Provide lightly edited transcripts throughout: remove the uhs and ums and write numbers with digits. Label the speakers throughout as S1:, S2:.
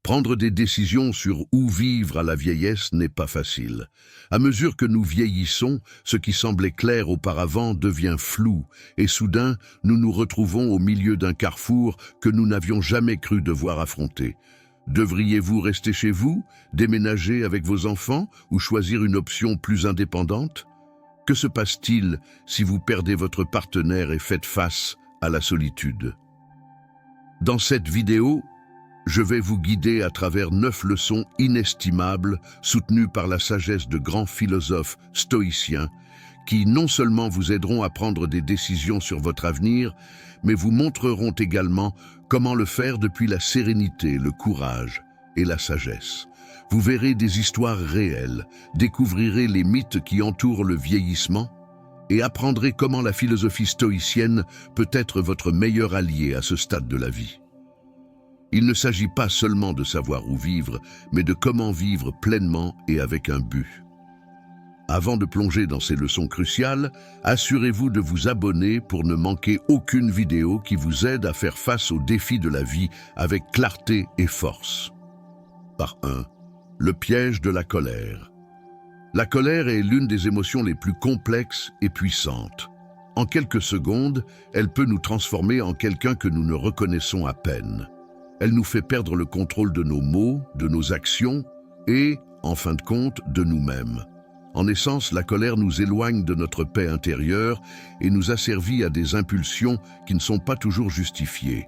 S1: Prendre des décisions sur où vivre à la vieillesse n'est pas facile. À mesure que nous vieillissons, ce qui semblait clair auparavant devient flou, et soudain, nous nous retrouvons au milieu d'un carrefour que nous n'avions jamais cru devoir affronter. Devriez-vous rester chez vous, déménager avec vos enfants ou choisir une option plus indépendante? Que se passe-t-il si vous perdez votre partenaire et faites face à la solitude? Dans cette vidéo, je vais vous guider à travers 9 leçons inestimables soutenues par la sagesse de grands philosophes stoïciens qui non seulement vous aideront à prendre des décisions sur votre avenir, mais vous montreront également comment le faire depuis la sérénité, le courage et la sagesse. Vous verrez des histoires réelles, découvrirez les mythes qui entourent le vieillissement et apprendrez comment la philosophie stoïcienne peut être votre meilleur allié à ce stade de la vie. Il ne s'agit pas seulement de savoir où vivre, mais de comment vivre pleinement et avec un but. Avant de plonger dans ces leçons cruciales, assurez-vous de vous abonner pour ne manquer aucune vidéo qui vous aide à faire face aux défis de la vie avec clarté et force. Par 1. Le piège de la colère. La colère est l'une des émotions les plus complexes et puissantes. En quelques secondes, elle peut nous transformer en quelqu'un que nous ne reconnaissons à peine. Elle nous fait perdre le contrôle de nos mots, de nos actions et, en fin de compte, de nous-mêmes. En essence, la colère nous éloigne de notre paix intérieure et nous asservit à des impulsions qui ne sont pas toujours justifiées.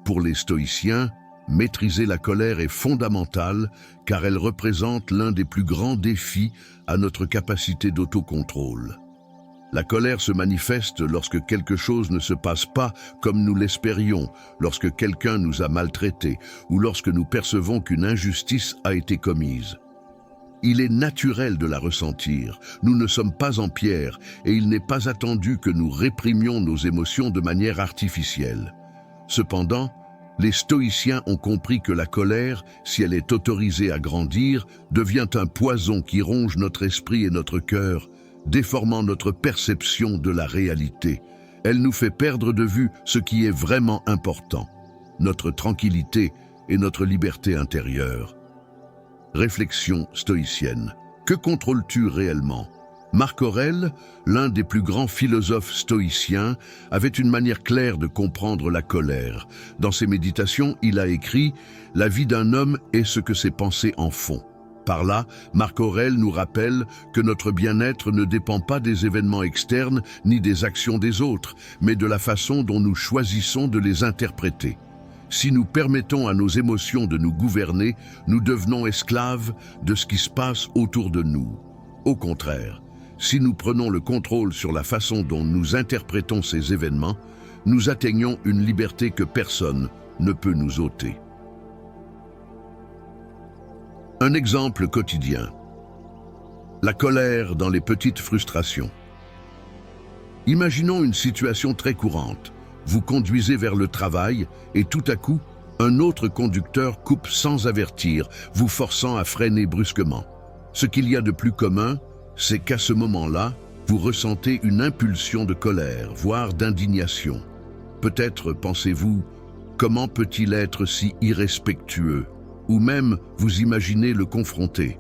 S1: Pour les stoïciens, maîtriser la colère est fondamental car elle représente l'un des plus grands défis à notre capacité d'autocontrôle. La colère se manifeste lorsque quelque chose ne se passe pas comme nous l'espérions, lorsque quelqu'un nous a maltraités ou lorsque nous percevons qu'une injustice a été commise. Il est naturel de la ressentir, nous ne sommes pas en pierre et il n'est pas attendu que nous réprimions nos émotions de manière artificielle. Cependant, les stoïciens ont compris que la colère, si elle est autorisée à grandir, devient un poison qui ronge notre esprit et notre cœur, déformant notre perception de la réalité. Elle nous fait perdre de vue ce qui est vraiment important, notre tranquillité et notre liberté intérieure. Réflexion stoïcienne. Que contrôles-tu réellement? Marc Aurèle, l'un des plus grands philosophes stoïciens, avait une manière claire de comprendre la colère. Dans ses méditations, il a écrit « La vie d'un homme est ce que ses pensées en font ». Par là, Marc Aurèle nous rappelle que notre bien-être ne dépend pas des événements externes ni des actions des autres, mais de la façon dont nous choisissons de les interpréter. Si nous permettons à nos émotions de nous gouverner, nous devenons esclaves de ce qui se passe autour de nous. Au contraire, si nous prenons le contrôle sur la façon dont nous interprétons ces événements, nous atteignons une liberté que personne ne peut nous ôter. Un exemple quotidien. La colère dans les petites frustrations. Imaginons une situation très courante. Vous conduisez vers le travail et tout à coup, un autre conducteur coupe sans avertir, vous forçant à freiner brusquement. Ce qu'il y a de plus commun, c'est qu'à ce moment-là, vous ressentez une impulsion de colère, voire d'indignation. Peut-être pensez-vous, comment peut-il être si irrespectueux? Ou même vous imaginez le confronter.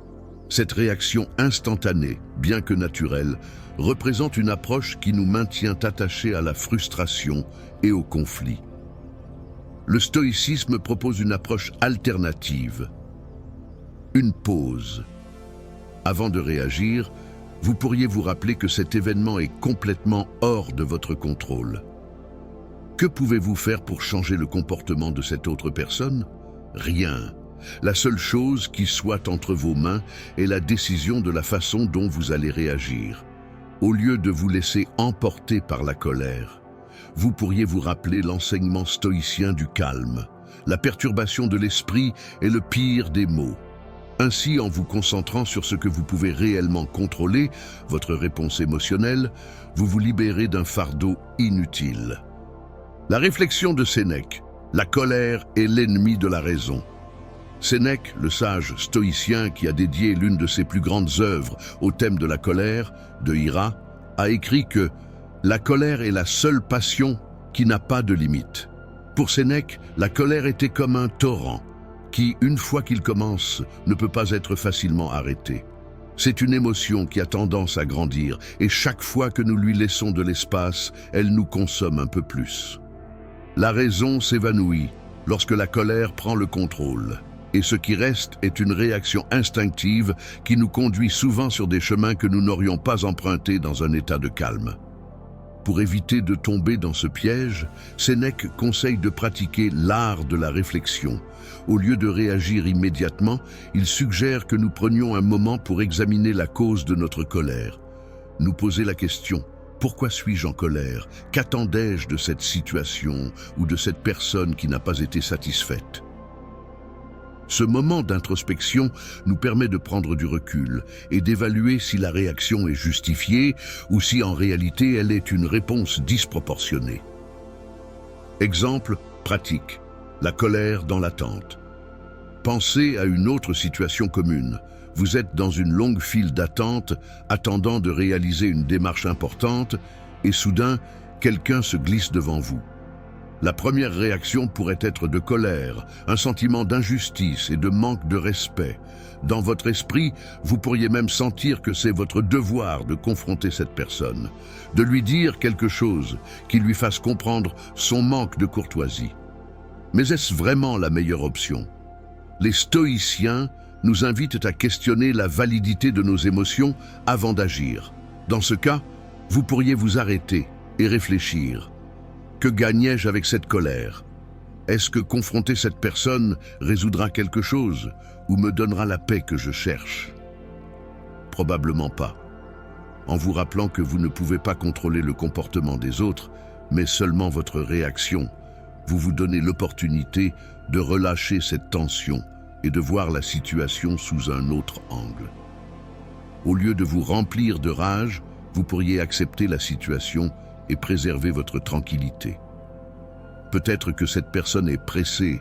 S1: Cette réaction instantanée, bien que naturelle, représente une approche qui nous maintient attachés à la frustration et au conflit. Le stoïcisme propose une approche alternative, une pause. Avant de réagir, vous pourriez vous rappeler que cet événement est complètement hors de votre contrôle. Que pouvez-vous faire pour changer le comportement de cette autre personne? Rien. La seule chose qui soit entre vos mains est la décision de la façon dont vous allez réagir. Au lieu de vous laisser emporter par la colère, vous pourriez vous rappeler l'enseignement stoïcien du calme. La perturbation de l'esprit est le pire des maux. Ainsi, en vous concentrant sur ce que vous pouvez réellement contrôler, votre réponse émotionnelle, vous vous libérez d'un fardeau inutile. La réflexion de Sénèque. La colère est l'ennemi de la raison. Sénèque, le sage stoïcien qui a dédié l'une de ses plus grandes œuvres au thème de la colère, de Hira, a écrit que « La colère est la seule passion qui n'a pas de limite ». Pour Sénèque, la colère était comme un torrent qui, une fois qu'il commence, ne peut pas être facilement arrêté. C'est une émotion qui a tendance à grandir et chaque fois que nous lui laissons de l'espace, elle nous consomme un peu plus. La raison s'évanouit lorsque la colère prend le contrôle. Et ce qui reste est une réaction instinctive qui nous conduit souvent sur des chemins que nous n'aurions pas empruntés dans un état de calme. Pour éviter de tomber dans ce piège, Sénèque conseille de pratiquer l'art de la réflexion. Au lieu de réagir immédiatement, il suggère que nous prenions un moment pour examiner la cause de notre colère. Nous poser la question: pourquoi suis-je en colère? Qu'attendais-je de cette situation ou de cette personne qui n'a pas été satisfaite? Ce moment d'introspection nous permet de prendre du recul et d'évaluer si la réaction est justifiée ou si en réalité elle est une réponse disproportionnée. Exemple pratique: la colère dans l'attente. Pensez à une autre situation commune. Vous êtes dans une longue file d'attente, attendant de réaliser une démarche importante, et soudain, quelqu'un se glisse devant vous. La première réaction pourrait être de colère, un sentiment d'injustice et de manque de respect. Dans votre esprit, vous pourriez même sentir que c'est votre devoir de confronter cette personne, de lui dire quelque chose qui lui fasse comprendre son manque de courtoisie. Mais est-ce vraiment la meilleure option? Les stoïciens nous invitent à questionner la validité de nos émotions avant d'agir. Dans ce cas, vous pourriez vous arrêter et réfléchir. Que gagnais-je avec cette colère? Est-ce que confronter cette personne résoudra quelque chose ou me donnera la paix que je cherche? Probablement pas. En vous rappelant que vous ne pouvez pas contrôler le comportement des autres, mais seulement votre réaction, vous vous donnez l'opportunité de relâcher cette tension et de voir la situation sous un autre angle. Au lieu de vous remplir de rage, vous pourriez accepter la situation et préserver votre tranquillité. Peut-être que cette personne est pressée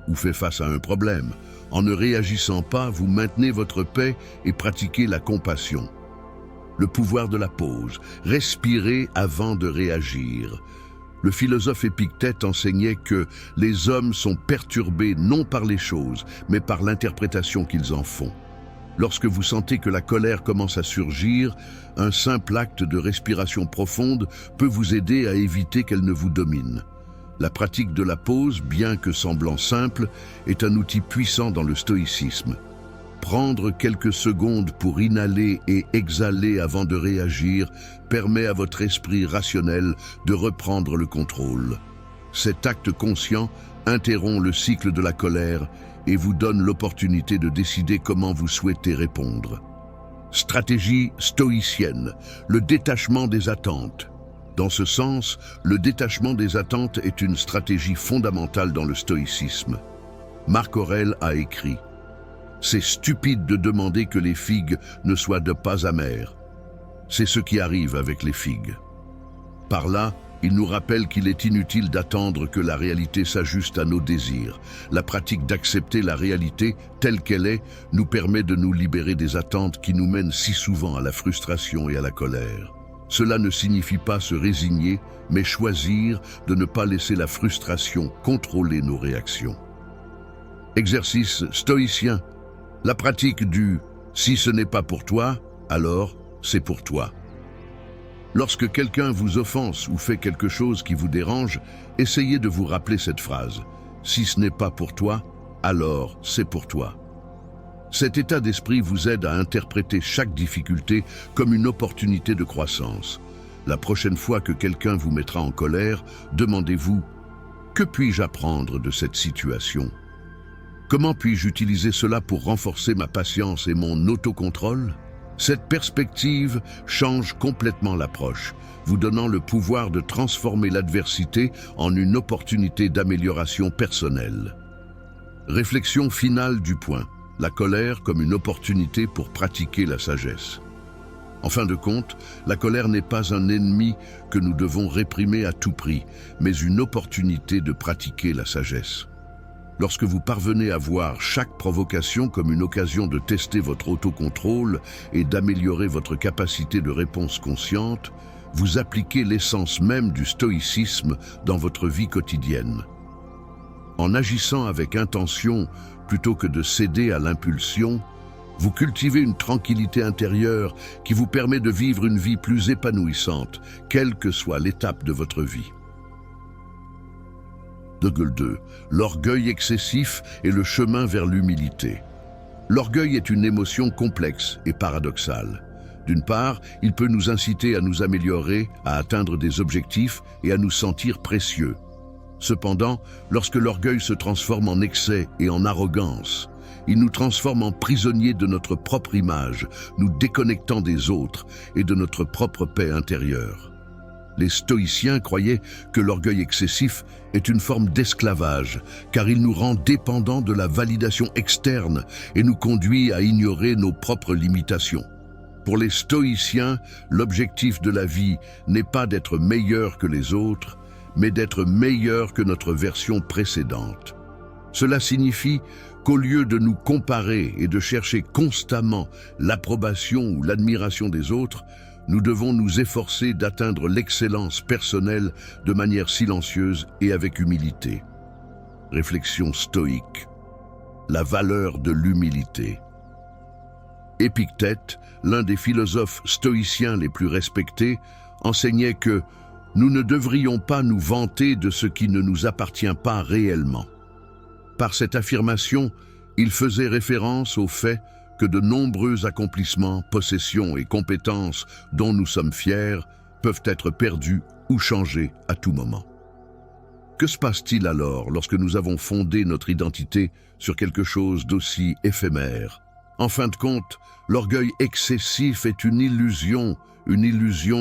S1: ou fait face à un problème. En ne réagissant pas, vous maintenez votre paix et pratiquez la compassion. Le pouvoir de la pause. Respirez avant de réagir. Le philosophe Épictète enseignait que les hommes sont perturbés non par les choses, mais par l'interprétation qu'ils en font. Lorsque vous sentez que la colère commence à surgir, un simple acte de respiration profonde peut vous aider à éviter qu'elle ne vous domine. La pratique de la pause, bien que semblant simple, est un outil puissant dans le stoïcisme. Prendre quelques secondes pour inhaler et exhaler avant de réagir permet à votre esprit rationnel de reprendre le contrôle. Cet acte conscient interrompt le cycle de la colère et vous donne l'opportunité de décider comment vous souhaitez répondre. Stratégie stoïcienne, le détachement des attentes. Dans ce sens, le détachement des attentes est une stratégie fondamentale dans le stoïcisme. Marc Aurèle a écrit: « C'est stupide de demander que les figues ne soient pas amères. C'est ce qui arrive avec les figues. » Par là, il nous rappelle qu'il est inutile d'attendre que la réalité s'ajuste à nos désirs. La pratique d'accepter la réalité telle qu'elle est nous permet de nous libérer des attentes qui nous mènent si souvent à la frustration et à la colère. Cela ne signifie pas se résigner, mais choisir de ne pas laisser la frustration contrôler nos réactions. Exercice stoïcien. La pratique du « si ce n'est pas pour toi, alors c'est pour toi ». Lorsque quelqu'un vous offense ou fait quelque chose qui vous dérange, essayez de vous rappeler cette phrase. Si ce n'est pas pour toi, alors c'est pour toi. Cet état d'esprit vous aide à interpréter chaque difficulté comme une opportunité de croissance. La prochaine fois que quelqu'un vous mettra en colère, demandez-vous « Que puis-je apprendre de cette situation ? Comment puis-je utiliser cela pour renforcer ma patience et mon autocontrôle ?» Cette perspective change complètement l'approche, vous donnant le pouvoir de transformer l'adversité en une opportunité d'amélioration personnelle. Réflexion finale du point. La colère comme une opportunité pour pratiquer la sagesse. En fin de compte, la colère n'est pas un ennemi que nous devons réprimer à tout prix, mais une opportunité de pratiquer la sagesse. Lorsque vous parvenez à voir chaque provocation comme une occasion de tester votre autocontrôle et d'améliorer votre capacité de réponse consciente, vous appliquez l'essence même du stoïcisme dans votre vie quotidienne. En agissant avec intention plutôt que de céder à l'impulsion, vous cultivez une tranquillité intérieure qui vous permet de vivre une vie plus épanouissante, quelle que soit l'étape de votre vie. 2. L'orgueil excessif est le chemin vers l'humilité. L'orgueil est une émotion complexe et paradoxale. D'une part, il peut nous inciter à nous améliorer, à atteindre des objectifs et à nous sentir précieux. Cependant, lorsque l'orgueil se transforme en excès et en arrogance, il nous transforme en prisonniers de notre propre image, nous déconnectant des autres et de notre propre paix intérieure. Les stoïciens croyaient que l'orgueil excessif est une forme d'esclavage, car il nous rend dépendants de la validation externe et nous conduit à ignorer nos propres limitations. Pour les stoïciens, l'objectif de la vie n'est pas d'être meilleur que les autres, mais d'être meilleur que notre version précédente. Cela signifie qu'au lieu de nous comparer et de chercher constamment l'approbation ou l'admiration des autres, nous devons nous efforcer d'atteindre l'excellence personnelle de manière silencieuse et avec humilité. Réflexion stoïque. La valeur de l'humilité. Épictète, l'un des philosophes stoïciens les plus respectés, enseignait que nous ne devrions pas nous vanter de ce qui ne nous appartient pas réellement. Par cette affirmation, il faisait référence au fait que de nombreux accomplissements, possessions et compétences dont nous sommes fiers peuvent être perdus ou changés à tout moment. Que se passe-t-il alors lorsque nous avons fondé notre identité sur quelque chose d'aussi éphémère? En fin de compte, l'orgueil excessif est une illusion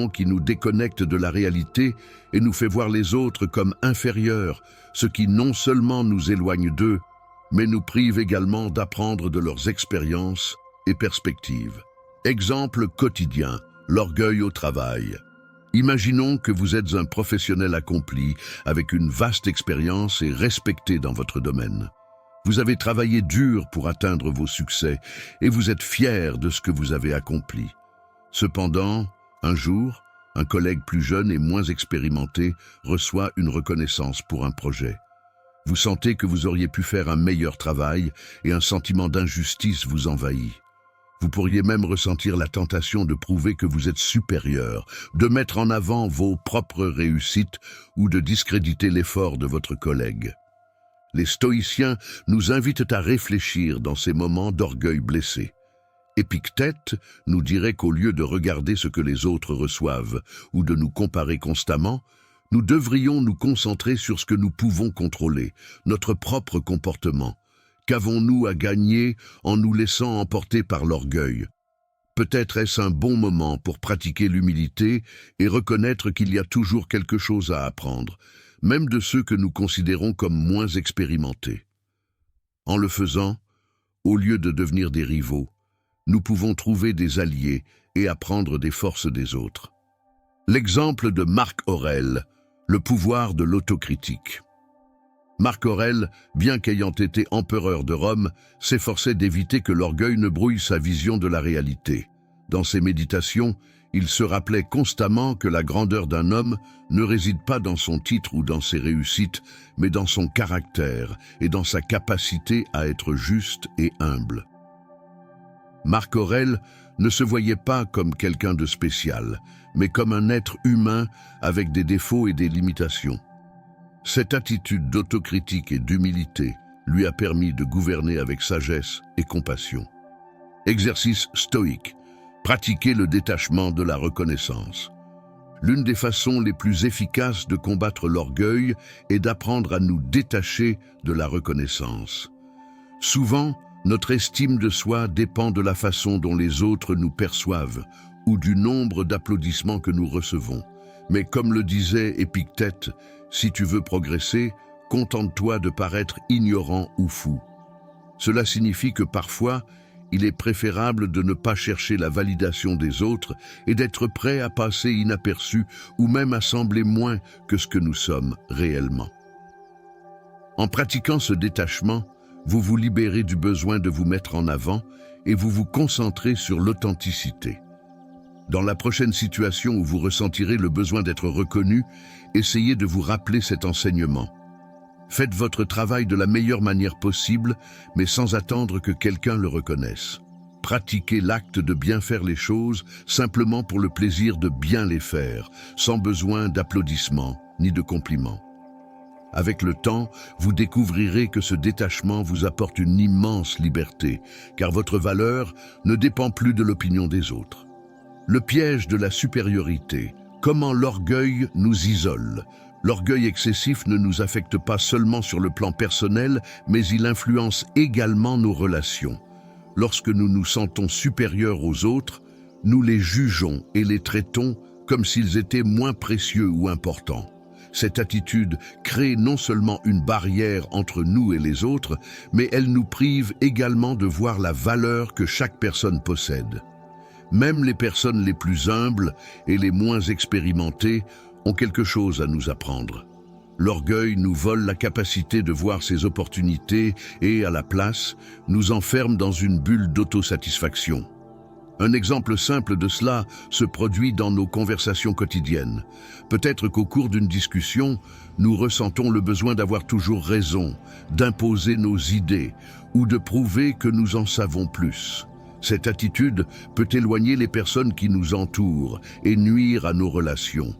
S1: qui nous déconnecte de la réalité et nous fait voir les autres comme inférieurs, ce qui non seulement nous éloigne d'eux, mais nous prive également d'apprendre de leurs expériences et perspectives. Exemple quotidien, l'orgueil au travail. Imaginons que vous êtes un professionnel accompli, avec une vaste expérience et respecté dans votre domaine. Vous avez travaillé dur pour atteindre vos succès et vous êtes fier de ce que vous avez accompli. Cependant, un jour, un collègue plus jeune et moins expérimenté reçoit une reconnaissance pour un projet. Vous sentez que vous auriez pu faire un meilleur travail et un sentiment d'injustice vous envahit. Vous pourriez même ressentir la tentation de prouver que vous êtes supérieur, de mettre en avant vos propres réussites ou de discréditer l'effort de votre collègue. Les stoïciens nous invitent à réfléchir dans ces moments d'orgueil blessé. Épictète nous dirait qu'au lieu de regarder ce que les autres reçoivent ou de nous comparer constamment, nous devrions nous concentrer sur ce que nous pouvons contrôler, notre propre comportement. Qu'avons-nous à gagner en nous laissant emporter par l'orgueil? Peut-être est-ce un bon moment pour pratiquer l'humilité et reconnaître qu'il y a toujours quelque chose à apprendre, même de ceux que nous considérons comme moins expérimentés. En le faisant, au lieu de devenir des rivaux, nous pouvons trouver des alliés et apprendre des forces des autres. L'exemple de Marc Aurèle, le pouvoir de l'autocritique. Marc Aurèle, bien qu'ayant été empereur de Rome, s'efforçait d'éviter que l'orgueil ne brouille sa vision de la réalité. Dans ses méditations, il se rappelait constamment que la grandeur d'un homme ne réside pas dans son titre ou dans ses réussites, mais dans son caractère et dans sa capacité à être juste et humble. Marc Aurèle ne se voyait pas comme quelqu'un de spécial, mais comme un être humain avec des défauts et des limitations. Cette attitude d'autocritique et d'humilité lui a permis de gouverner avec sagesse et compassion. Exercice stoïque. Pratiquer le détachement de la reconnaissance. L'une des façons les plus efficaces de combattre l'orgueil est d'apprendre à nous détacher de la reconnaissance. Souvent, notre estime de soi dépend de la façon dont les autres nous perçoivent ou du nombre d'applaudissements que nous recevons. Mais comme le disait Épictète, si tu veux progresser, contente-toi de paraître ignorant ou fou. Cela signifie que parfois, il est préférable de ne pas chercher la validation des autres et d'être prêt à passer inaperçu ou même à sembler moins que ce que nous sommes réellement. En pratiquant ce détachement, vous vous libérez du besoin de vous mettre en avant et vous vous concentrez sur l'authenticité. Dans la prochaine situation où vous ressentirez le besoin d'être reconnu, essayez de vous rappeler cet enseignement. Faites votre travail de la meilleure manière possible, mais sans attendre que quelqu'un le reconnaisse. Pratiquez l'acte de bien faire les choses simplement pour le plaisir de bien les faire, sans besoin d'applaudissements ni de compliments. Avec le temps, vous découvrirez que ce détachement vous apporte une immense liberté, car votre valeur ne dépend plus de l'opinion des autres. Le piège de la supériorité. Comment l'orgueil nous isole. L'orgueil excessif ne nous affecte pas seulement sur le plan personnel, mais il influence également nos relations. Lorsque nous nous sentons supérieurs aux autres, nous les jugeons et les traitons comme s'ils étaient moins précieux ou importants. Cette attitude crée non seulement une barrière entre nous et les autres, mais elle nous prive également de voir la valeur que chaque personne possède. Même les personnes les plus humbles et les moins expérimentées ont quelque chose à nous apprendre. L'orgueil nous vole la capacité de voir ses opportunités et, à la place, nous enferme dans une bulle d'autosatisfaction. Un exemple simple de cela se produit dans nos conversations quotidiennes. Peut-être qu'au cours d'une discussion, nous ressentons le besoin d'avoir toujours raison, d'imposer nos idées ou de prouver que nous en savons plus. Cette attitude peut éloigner les personnes qui nous entourent et nuire à nos relations.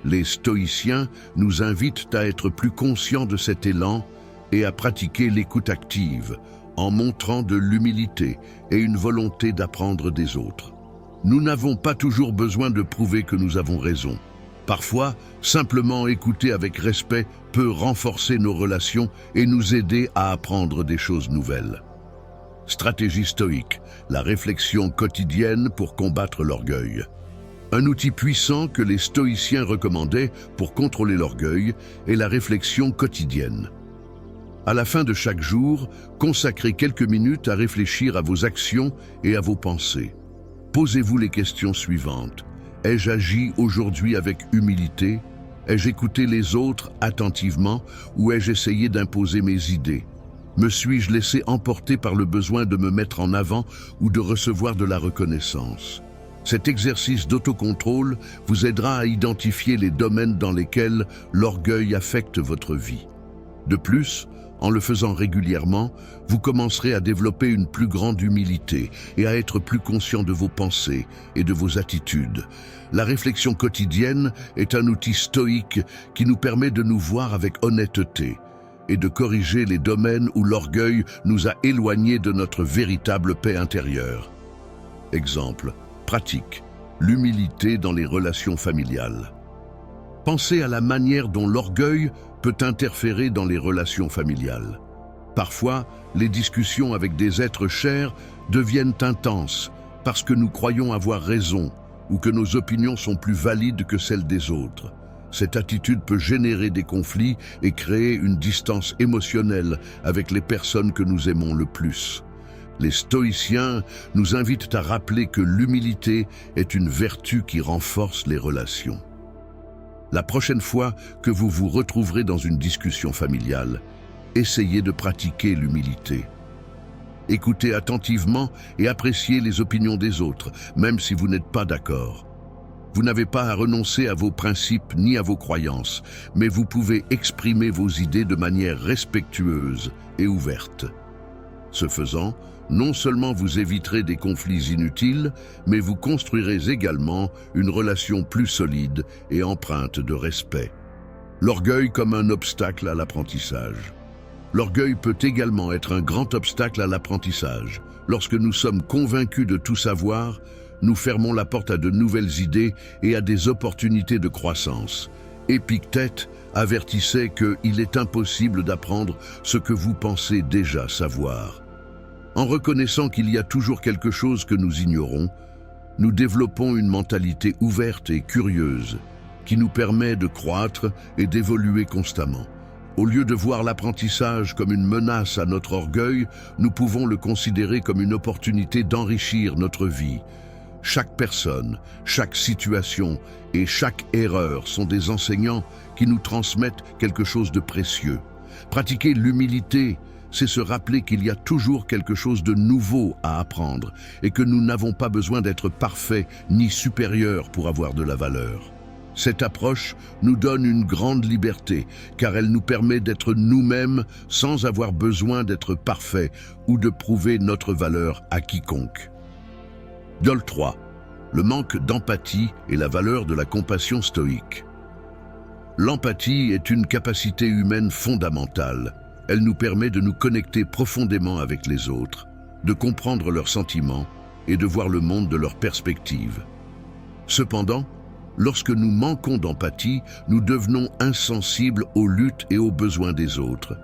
S1: Les stoïciens nous invitent à être plus conscients de cet élan et à pratiquer l'écoute active, en montrant de l'humilité et une volonté d'apprendre des autres. Nous n'avons pas toujours besoin de prouver que nous avons raison. Parfois, simplement écouter avec respect peut renforcer nos relations et nous aider à apprendre des choses nouvelles. Stratégie stoïque, la réflexion quotidienne pour combattre l'orgueil. Un outil puissant que les stoïciens recommandaient pour contrôler l'orgueil est la réflexion quotidienne. À la fin de chaque jour, consacrez quelques minutes à réfléchir à vos actions et à vos pensées. Posez-vous les questions suivantes. Ai-je agi aujourd'hui avec humilité? Ai-je écouté les autres attentivement ou ai-je essayé d'imposer mes idées? Me suis-je laissé emporter par le besoin de me mettre en avant ou de recevoir de la reconnaissance? Cet exercice d'autocontrôle vous aidera à identifier les domaines dans lesquels l'orgueil affecte votre vie. De plus, en le faisant régulièrement, vous commencerez à développer une plus grande humilité et à être plus conscient de vos pensées et de vos attitudes. La réflexion quotidienne est un outil stoïque qui nous permet de nous voir avec honnêteté et de corriger les domaines où l'orgueil nous a éloignés de notre véritable paix intérieure. Exemple pratique, l'humilité dans les relations familiales. Pensez à la manière dont l'orgueil peut interférer dans les relations familiales. Parfois, les discussions avec des êtres chers deviennent intenses parce que nous croyons avoir raison ou que nos opinions sont plus valides que celles des autres. Cette attitude peut générer des conflits et créer une distance émotionnelle avec les personnes que nous aimons le plus. Les stoïciens nous invitent à rappeler que l'humilité est une vertu qui renforce les relations. La prochaine fois que vous vous retrouverez dans une discussion familiale, essayez de pratiquer l'humilité. Écoutez attentivement et appréciez les opinions des autres, même si vous n'êtes pas d'accord. Vous n'avez pas à renoncer à vos principes ni à vos croyances, mais vous pouvez exprimer vos idées de manière respectueuse et ouverte. Ce faisant, non seulement vous éviterez des conflits inutiles, mais vous construirez également une relation plus solide et empreinte de respect. L'orgueil comme un obstacle à l'apprentissage. L'orgueil peut également être un grand obstacle à l'apprentissage. Lorsque nous sommes convaincus de tout savoir, nous fermons la porte à de nouvelles idées et à des opportunités de croissance. Épictète avertissait qu'il est impossible d'apprendre ce que vous pensez déjà savoir. En reconnaissant qu'il y a toujours quelque chose que nous ignorons, nous développons une mentalité ouverte et curieuse qui nous permet de croître et d'évoluer constamment. Au lieu de voir l'apprentissage comme une menace à notre orgueil, nous pouvons le considérer comme une opportunité d'enrichir notre vie. Chaque personne, chaque situation et chaque erreur sont des enseignants qui nous transmettent quelque chose de précieux. Pratiquer l'humilité, c'est se rappeler qu'il y a toujours quelque chose de nouveau à apprendre et que nous n'avons pas besoin d'être parfaits ni supérieurs pour avoir de la valeur. Cette approche nous donne une grande liberté, car elle nous permet d'être nous-mêmes sans avoir besoin d'être parfaits ou de prouver notre valeur à quiconque. Dol 3. Le manque d'empathie et la valeur de la compassion stoïque. L'empathie est une capacité humaine fondamentale. Elle nous permet de nous connecter profondément avec les autres, de comprendre leurs sentiments et de voir le monde de leur perspective. Cependant, lorsque nous manquons d'empathie, nous devenons insensibles aux luttes et aux besoins des autres.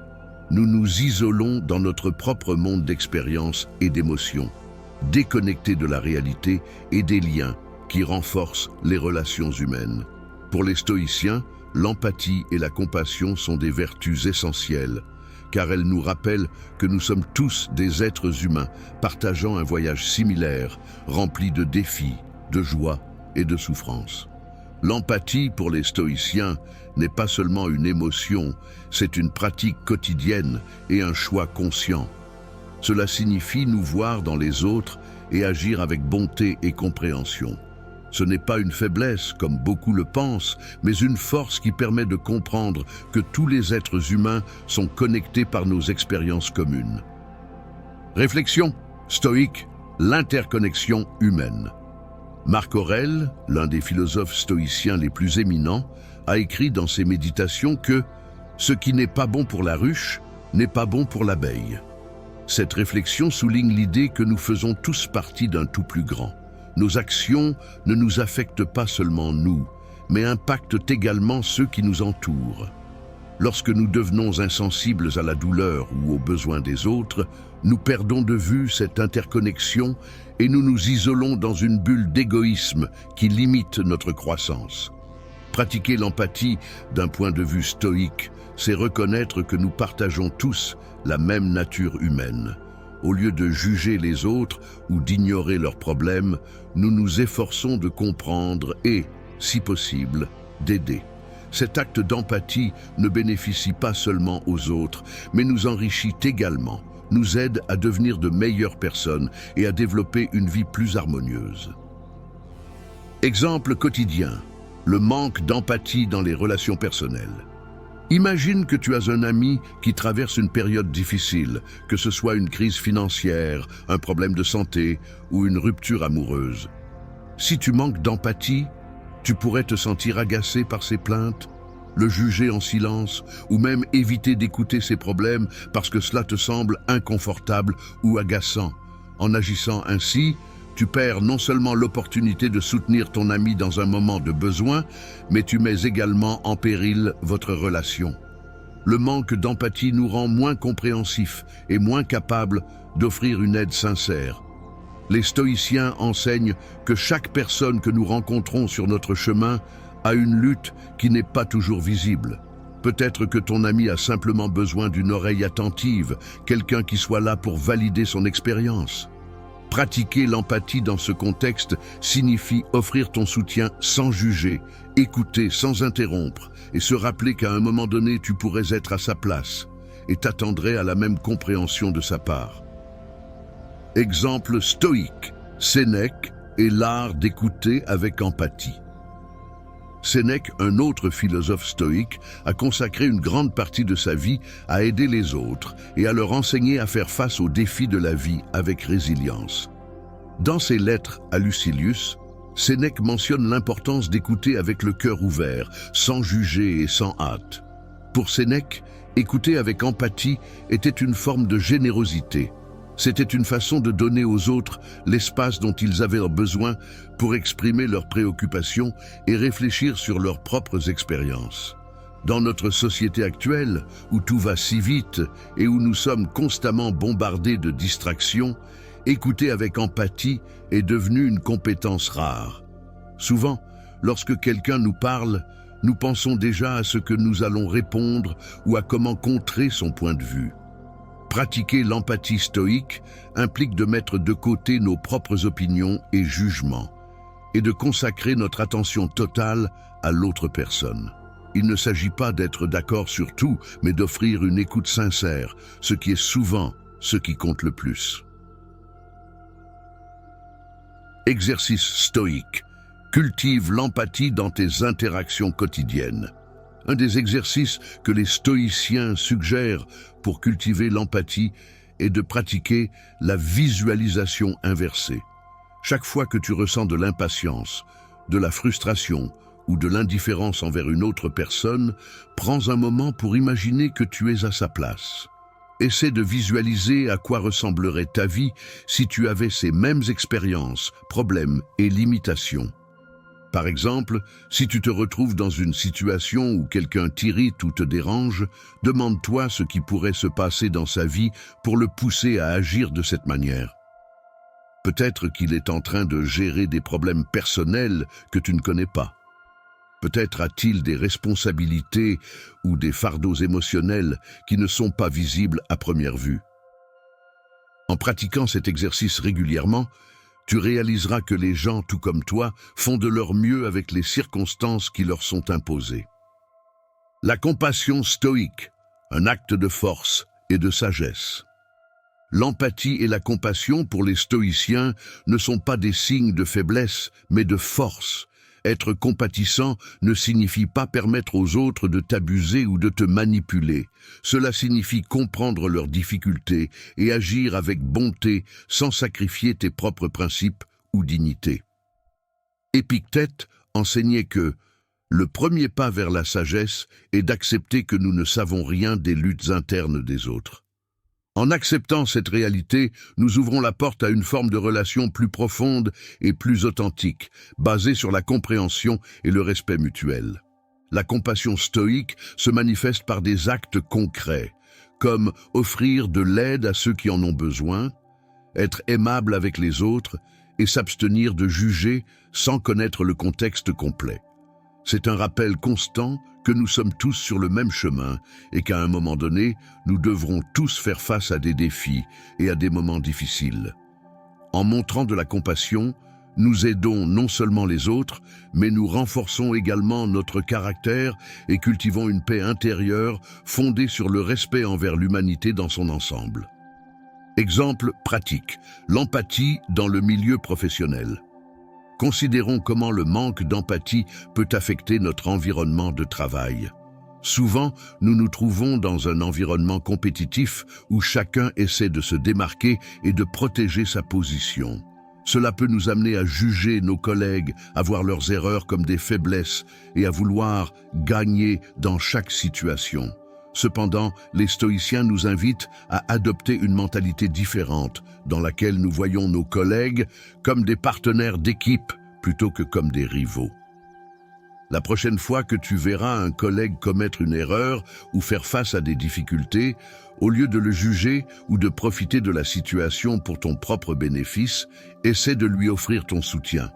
S1: Nous nous isolons dans notre propre monde d'expériences et d'émotions, déconnectés de la réalité et des liens qui renforcent les relations humaines. Pour les stoïciens, l'empathie et la compassion sont des vertus essentielles, car elles nous rappellent que nous sommes tous des êtres humains partageant un voyage similaire, rempli de défis, de joie et de souffrances. L'empathie pour les stoïciens n'est pas seulement une émotion, c'est une pratique quotidienne et un choix conscient. Cela signifie nous voir dans les autres et agir avec bonté et compréhension. Ce n'est pas une faiblesse, comme beaucoup le pensent, mais une force qui permet de comprendre que tous les êtres humains sont connectés par nos expériences communes. Réflexion stoïque, l'interconnexion humaine. Marc Aurèle, l'un des philosophes stoïciens les plus éminents, a écrit dans ses méditations que « ce qui n'est pas bon pour la ruche n'est pas bon pour l'abeille ». Cette réflexion souligne l'idée que nous faisons tous partie d'un tout plus grand. Nos actions ne nous affectent pas seulement nous, mais impactent également ceux qui nous entourent. Lorsque nous devenons insensibles à la douleur ou aux besoins des autres, nous perdons de vue cette interconnexion et nous nous isolons dans une bulle d'égoïsme qui limite notre croissance. Pratiquer l'empathie d'un point de vue stoïque, c'est reconnaître que nous partageons tous la même nature humaine. Au lieu de juger les autres ou d'ignorer leurs problèmes, nous nous efforçons de comprendre et, si possible, d'aider. Cet acte d'empathie ne bénéficie pas seulement aux autres, mais nous enrichit également, nous aide à devenir de meilleures personnes et à développer une vie plus harmonieuse. Exemple quotidien, le manque d'empathie dans les relations personnelles. Imagine que tu as un ami qui traverse une période difficile, que ce soit une crise financière, un problème de santé ou une rupture amoureuse. Si tu manques d'empathie, tu pourrais te sentir agacé par ses plaintes, le juger en silence ou même éviter d'écouter ses problèmes parce que cela te semble inconfortable ou agaçant. En agissant ainsi, tu perds non seulement l'opportunité de soutenir ton ami dans un moment de besoin, mais tu mets également en péril votre relation. Le manque d'empathie nous rend moins compréhensifs et moins capables d'offrir une aide sincère. Les stoïciens enseignent que chaque personne que nous rencontrons sur notre chemin a une lutte qui n'est pas toujours visible. Peut-être que ton ami a simplement besoin d'une oreille attentive, quelqu'un qui soit là pour valider son expérience. Pratiquer l'empathie dans ce contexte signifie offrir ton soutien sans juger, écouter sans interrompre et se rappeler qu'à un moment donné, tu pourrais être à sa place et t'attendrais à la même compréhension de sa part. Exemple stoïque, Sénèque et l'art d'écouter avec empathie. Sénèque, un autre philosophe stoïque, a consacré une grande partie de sa vie à aider les autres et à leur enseigner à faire face aux défis de la vie avec résilience. Dans ses lettres à Lucilius, Sénèque mentionne l'importance d'écouter avec le cœur ouvert, sans juger et sans hâte. Pour Sénèque, écouter avec empathie était une forme de générosité. C'était une façon de donner aux autres l'espace dont ils avaient besoin pour exprimer leurs préoccupations et réfléchir sur leurs propres expériences. Dans notre société actuelle, où tout va si vite et où nous sommes constamment bombardés de distractions, écouter avec empathie est devenu une compétence rare. Souvent, lorsque quelqu'un nous parle, nous pensons déjà à ce que nous allons répondre ou à comment contrer son point de vue. Pratiquer l'empathie stoïque implique de mettre de côté nos propres opinions et jugements et de consacrer notre attention totale à l'autre personne. Il ne s'agit pas d'être d'accord sur tout, mais d'offrir une écoute sincère, ce qui est souvent ce qui compte le plus. Exercice stoïque. Cultive l'empathie dans tes interactions quotidiennes. Un des exercices que les stoïciens suggèrent pour cultiver l'empathie est de pratiquer la visualisation inversée. Chaque fois que tu ressens de l'impatience, de la frustration ou de l'indifférence envers une autre personne, prends un moment pour imaginer que tu es à sa place. Essaie de visualiser à quoi ressemblerait ta vie si tu avais ces mêmes expériences, problèmes et limitations. Par exemple, si tu te retrouves dans une situation où quelqu'un t'irrite ou te dérange, demande-toi ce qui pourrait se passer dans sa vie pour le pousser à agir de cette manière. Peut-être qu'il est en train de gérer des problèmes personnels que tu ne connais pas. Peut-être a-t-il des responsabilités ou des fardeaux émotionnels qui ne sont pas visibles à première vue. En pratiquant cet exercice régulièrement, tu réaliseras que les gens, tout comme toi, font de leur mieux avec les circonstances qui leur sont imposées. La compassion stoïque, un acte de force et de sagesse. L'empathie et la compassion pour les stoïciens ne sont pas des signes de faiblesse, mais de force. Être compatissant ne signifie pas permettre aux autres de t'abuser ou de te manipuler. Cela signifie comprendre leurs difficultés et agir avec bonté sans sacrifier tes propres principes ou dignités. Épictète enseignait que le premier pas vers la sagesse est d'accepter que nous ne savons rien des luttes internes des autres. En acceptant cette réalité, nous ouvrons la porte à une forme de relation plus profonde et plus authentique, basée sur la compréhension et le respect mutuel. La compassion stoïque se manifeste par des actes concrets, comme offrir de l'aide à ceux qui en ont besoin, être aimable avec les autres et s'abstenir de juger sans connaître le contexte complet. C'est un rappel constant que nous sommes tous sur le même chemin et qu'à un moment donné, nous devrons tous faire face à des défis et à des moments difficiles. En montrant de la compassion, nous aidons non seulement les autres, mais nous renforçons également notre caractère et cultivons une paix intérieure fondée sur le respect envers l'humanité dans son ensemble. Exemple pratique, l'empathie dans le milieu professionnel. Considérons comment le manque d'empathie peut affecter notre environnement de travail. Souvent, nous nous trouvons dans un environnement compétitif où chacun essaie de se démarquer et de protéger sa position. Cela peut nous amener à juger nos collègues, à voir leurs erreurs comme des faiblesses et à vouloir gagner dans chaque situation. Cependant, les stoïciens nous invitent à adopter une mentalité différente, dans laquelle nous voyons nos collègues comme des partenaires d'équipe plutôt que comme des rivaux. La prochaine fois que tu verras un collègue commettre une erreur ou faire face à des difficultés, au lieu de le juger ou de profiter de la situation pour ton propre bénéfice, essaie de lui offrir ton soutien.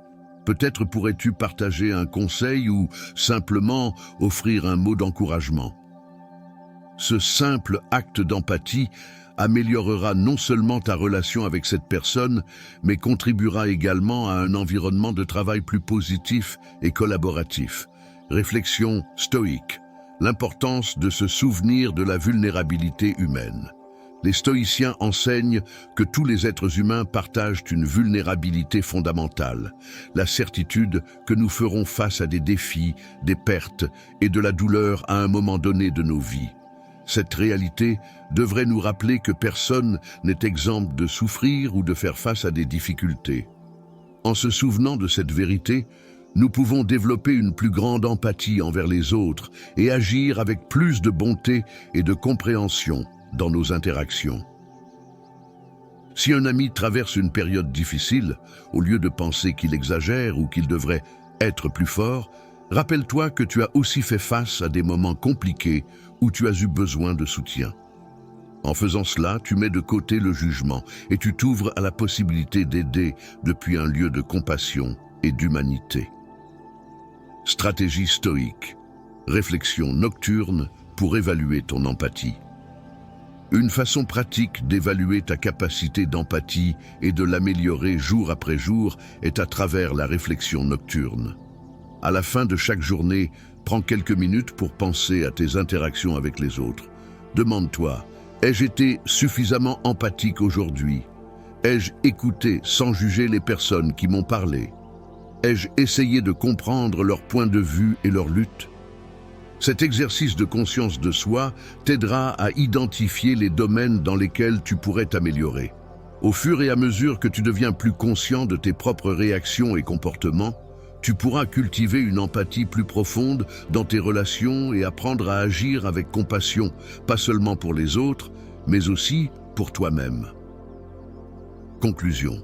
S1: Peut-être pourrais-tu partager un conseil ou simplement offrir un mot d'encouragement. Ce simple acte d'empathie améliorera non seulement ta relation avec cette personne, mais contribuera également à un environnement de travail plus positif et collaboratif. Réflexion stoïque. L'importance de se souvenir de la vulnérabilité humaine. Les stoïciens enseignent que tous les êtres humains partagent une vulnérabilité fondamentale, la certitude que nous ferons face à des défis, des pertes et de la douleur à un moment donné de nos vies. Cette réalité devrait nous rappeler que personne n'est exempt de souffrir ou de faire face à des difficultés. En se souvenant de cette vérité, nous pouvons développer une plus grande empathie envers les autres et agir avec plus de bonté et de compréhension dans nos interactions. Si un ami traverse une période difficile, au lieu de penser qu'il exagère ou qu'il devrait être plus fort, rappelle-toi que tu as aussi fait face à des moments compliqués où tu as eu besoin de soutien. En faisant cela, tu mets de côté le jugement et tu t'ouvres à la possibilité d'aider depuis un lieu de compassion et d'humanité. Stratégie stoïque. Réflexion nocturne pour évaluer ton empathie. Une façon pratique d'évaluer ta capacité d'empathie et de l'améliorer jour après jour est à travers la réflexion nocturne. À la fin de chaque journée, prends quelques minutes pour penser à tes interactions avec les autres. Demande-toi, ai-je été suffisamment empathique aujourd'hui? Ai-je écouté sans juger les personnes qui m'ont parlé? Ai-je essayé de comprendre leur point de vue et leur lutte? Cet exercice de conscience de soi t'aidera à identifier les domaines dans lesquels tu pourrais t'améliorer. Au fur et à mesure que tu deviens plus conscient de tes propres réactions et comportements, tu pourras cultiver une empathie plus profonde dans tes relations et apprendre à agir avec compassion, pas seulement pour les autres, mais aussi pour toi-même. Conclusion.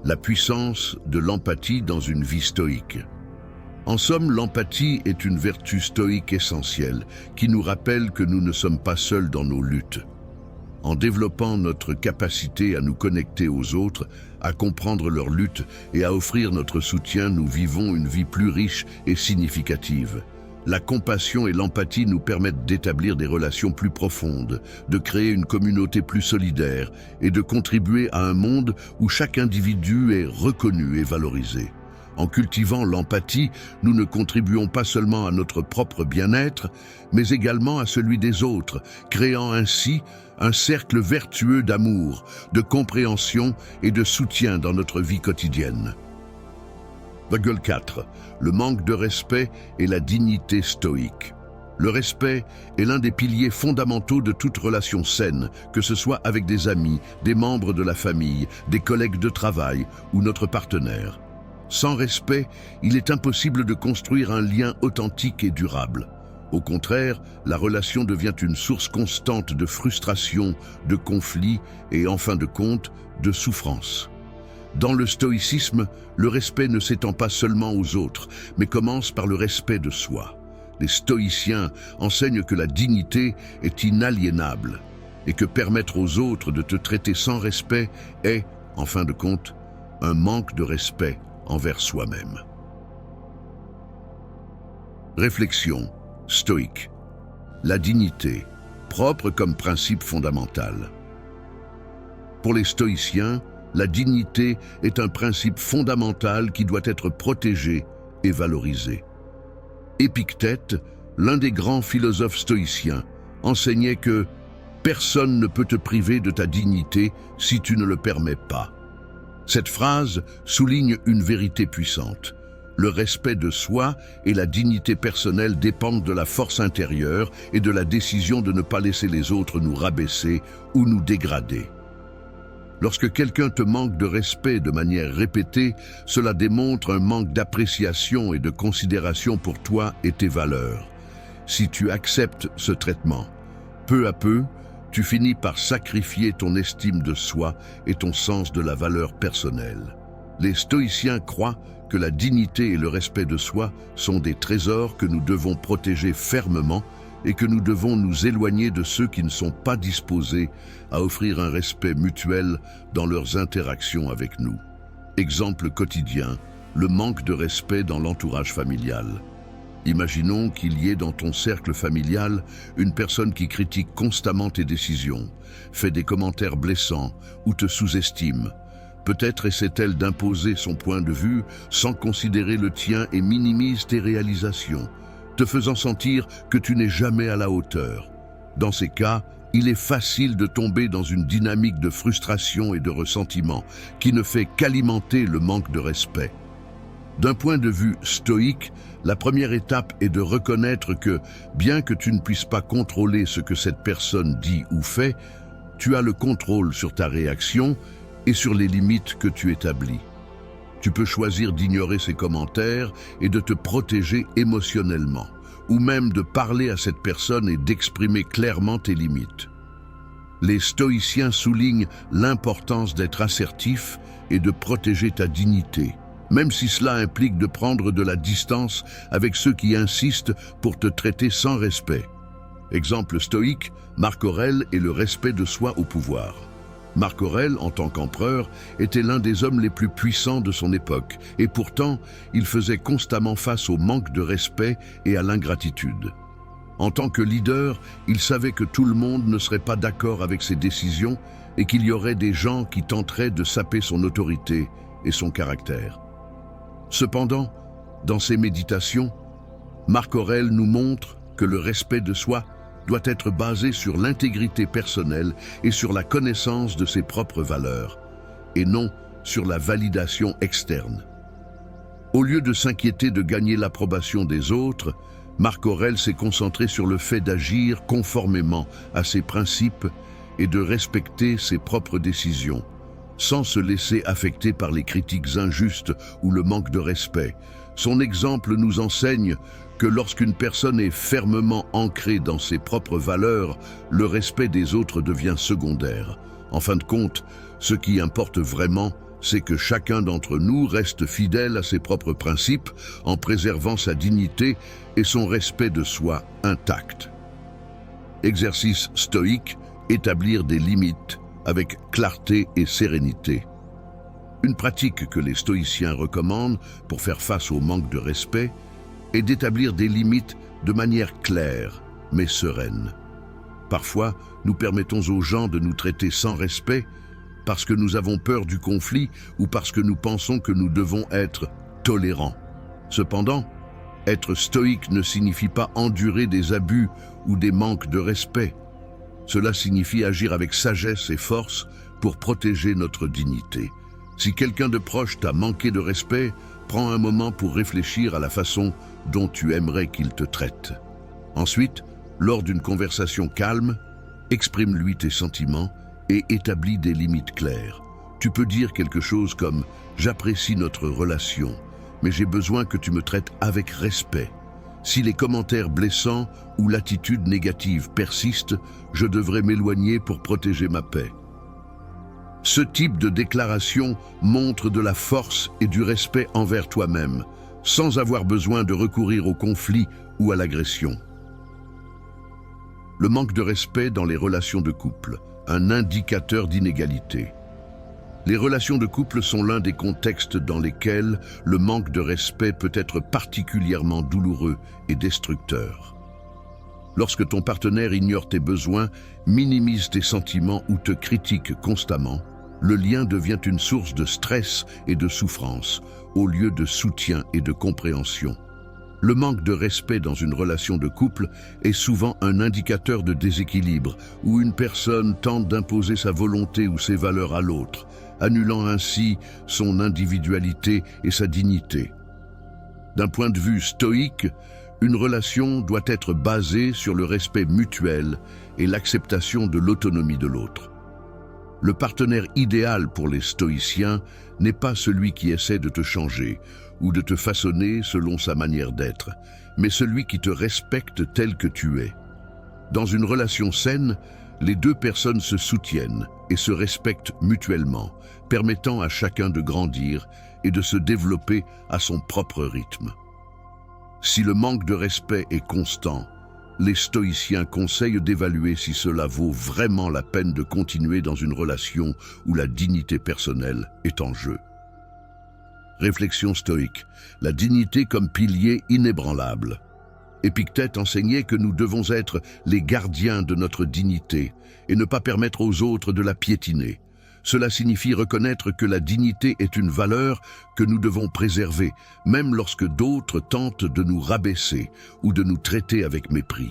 S1: La puissance de l'empathie dans une vie stoïque. En somme, l'empathie est une vertu stoïque essentielle qui nous rappelle que nous ne sommes pas seuls dans nos luttes. En développant notre capacité à nous connecter aux autres, à comprendre leurs luttes et à offrir notre soutien, nous vivons une vie plus riche et significative. La compassion et l'empathie nous permettent d'établir des relations plus profondes, de créer une communauté plus solidaire et de contribuer à un monde où chaque individu est reconnu et valorisé. En cultivant l'empathie, nous ne contribuons pas seulement à notre propre bien-être, mais également à celui des autres, créant ainsi un cercle vertueux d'amour, de compréhension et de soutien dans notre vie quotidienne. 4. Le manque de respect et la dignité stoïque. Le respect est l'un des piliers fondamentaux de toute relation saine, que ce soit avec des amis, des membres de la famille, des collègues de travail ou notre partenaire. Sans respect, il est impossible de construire un lien authentique et durable. Au contraire, la relation devient une source constante de frustration, de conflits et, en fin de compte, de souffrance. Dans le stoïcisme, le respect ne s'étend pas seulement aux autres, mais commence par le respect de soi. Les stoïciens enseignent que la dignité est inaliénable et que permettre aux autres de te traiter sans respect est, en fin de compte, un manque de respect envers soi-même. Réflexion stoïque. La dignité, propre comme principe fondamental. Pour les stoïciens, la dignité est un principe fondamental qui doit être protégé et valorisé. Épictète, l'un des grands philosophes stoïciens, enseignait que personne ne peut te priver de ta dignité si tu ne le permets pas. Cette phrase souligne une vérité puissante. Le respect de soi et la dignité personnelle dépendent de la force intérieure et de la décision de ne pas laisser les autres nous rabaisser ou nous dégrader. Lorsque quelqu'un te manque de respect de manière répétée, cela démontre un manque d'appréciation et de considération pour toi et tes valeurs. Si tu acceptes ce traitement, peu à peu, tu finis par sacrifier ton estime de soi et ton sens de la valeur personnelle. Les stoïciens croient que la dignité et le respect de soi sont des trésors que nous devons protéger fermement et que nous devons nous éloigner de ceux qui ne sont pas disposés à offrir un respect mutuel dans leurs interactions avec nous. Exemple quotidien, le manque de respect dans l'entourage familial. Imaginons qu'il y ait dans ton cercle familial une personne qui critique constamment tes décisions, fait des commentaires blessants ou te sous-estime. Peut-être essaie-t-elle d'imposer son point de vue sans considérer le tien et minimise tes réalisations, te faisant sentir que tu n'es jamais à la hauteur. Dans ces cas, il est facile de tomber dans une dynamique de frustration et de ressentiment qui ne fait qu'alimenter le manque de respect. D'un point de vue stoïque, la première étape est de reconnaître que, bien que tu ne puisses pas contrôler ce que cette personne dit ou fait, tu as le contrôle sur ta réaction et sur les limites que tu établis. Tu peux choisir d'ignorer ces commentaires et de te protéger émotionnellement, ou même de parler à cette personne et d'exprimer clairement tes limites. Les stoïciens soulignent l'importance d'être assertif et de protéger ta dignité, même si cela implique de prendre de la distance avec ceux qui insistent pour te traiter sans respect. Exemple stoïque, Marc Aurèle et le respect de soi au pouvoir. Marc Aurèle, en tant qu'empereur, était l'un des hommes les plus puissants de son époque, et pourtant, il faisait constamment face au manque de respect et à l'ingratitude. En tant que leader, il savait que tout le monde ne serait pas d'accord avec ses décisions et qu'il y aurait des gens qui tenteraient de saper son autorité et son caractère. Cependant, dans ses méditations, Marc Aurèle nous montre que le respect de soi doit être basé sur l'intégrité personnelle et sur la connaissance de ses propres valeurs, et non sur la validation externe. Au lieu de s'inquiéter de gagner l'approbation des autres, Marc Aurèle s'est concentré sur le fait d'agir conformément à ses principes et de respecter ses propres décisions, sans se laisser affecter par les critiques injustes ou le manque de respect. Son exemple nous enseigne que lorsqu'une personne est fermement ancrée dans ses propres valeurs, le respect des autres devient secondaire. En fin de compte, ce qui importe vraiment, c'est que chacun d'entre nous reste fidèle à ses propres principes en préservant sa dignité et son respect de soi intact. Exercice stoïque, établir des limites avec clarté et sérénité. Une pratique que les stoïciens recommandent pour faire face au manque de respect est d'établir des limites de manière claire mais sereine. Parfois, nous permettons aux gens de nous traiter sans respect parce que nous avons peur du conflit ou parce que nous pensons que nous devons être tolérants. Cependant, être stoïque ne signifie pas endurer des abus ou des manques de respect. Cela signifie agir avec sagesse et force pour protéger notre dignité. Si quelqu'un de proche t'a manqué de respect, prends un moment pour réfléchir à la façon dont tu aimerais qu'il te traite. Ensuite, lors d'une conversation calme, exprime-lui tes sentiments et établis des limites claires. Tu peux dire quelque chose comme « J'apprécie notre relation, mais j'ai besoin que tu me traites avec respect. Si les commentaires blessants ou l'attitude négative persistent, je devrais m'éloigner pour protéger ma paix. » Ce type de déclaration montre de la force et du respect envers toi-même, sans avoir besoin de recourir au conflit ou à l'agression. Le manque de respect dans les relations de couple, un indicateur d'inégalité. Les relations de couple sont l'un des contextes dans lesquels le manque de respect peut être particulièrement douloureux et destructeur. Lorsque ton partenaire ignore tes besoins, minimise tes sentiments ou te critique constamment, le lien devient une source de stress et de souffrance, au lieu de soutien et de compréhension. Le manque de respect dans une relation de couple est souvent un indicateur de déséquilibre, où une personne tente d'imposer sa volonté ou ses valeurs à l'autre, annulant ainsi son individualité et sa dignité. D'un point de vue stoïque, une relation doit être basée sur le respect mutuel et l'acceptation de l'autonomie de l'autre. Le partenaire idéal pour les stoïciens n'est pas celui qui essaie de te changer ou de te façonner selon sa manière d'être, mais celui qui te respecte tel que tu es. Dans une relation saine, les deux personnes se soutiennent et se respectent mutuellement, permettant à chacun de grandir et de se développer à son propre rythme. Si le manque de respect est constant, les stoïciens conseillent d'évaluer si cela vaut vraiment la peine de continuer dans une relation où la dignité personnelle est en jeu. Réflexion stoïque, la dignité comme pilier inébranlable. Épictète enseignait que nous devons être les gardiens de notre dignité et ne pas permettre aux autres de la piétiner. Cela signifie reconnaître que la dignité est une valeur que nous devons préserver, même lorsque d'autres tentent de nous rabaisser ou de nous traiter avec mépris.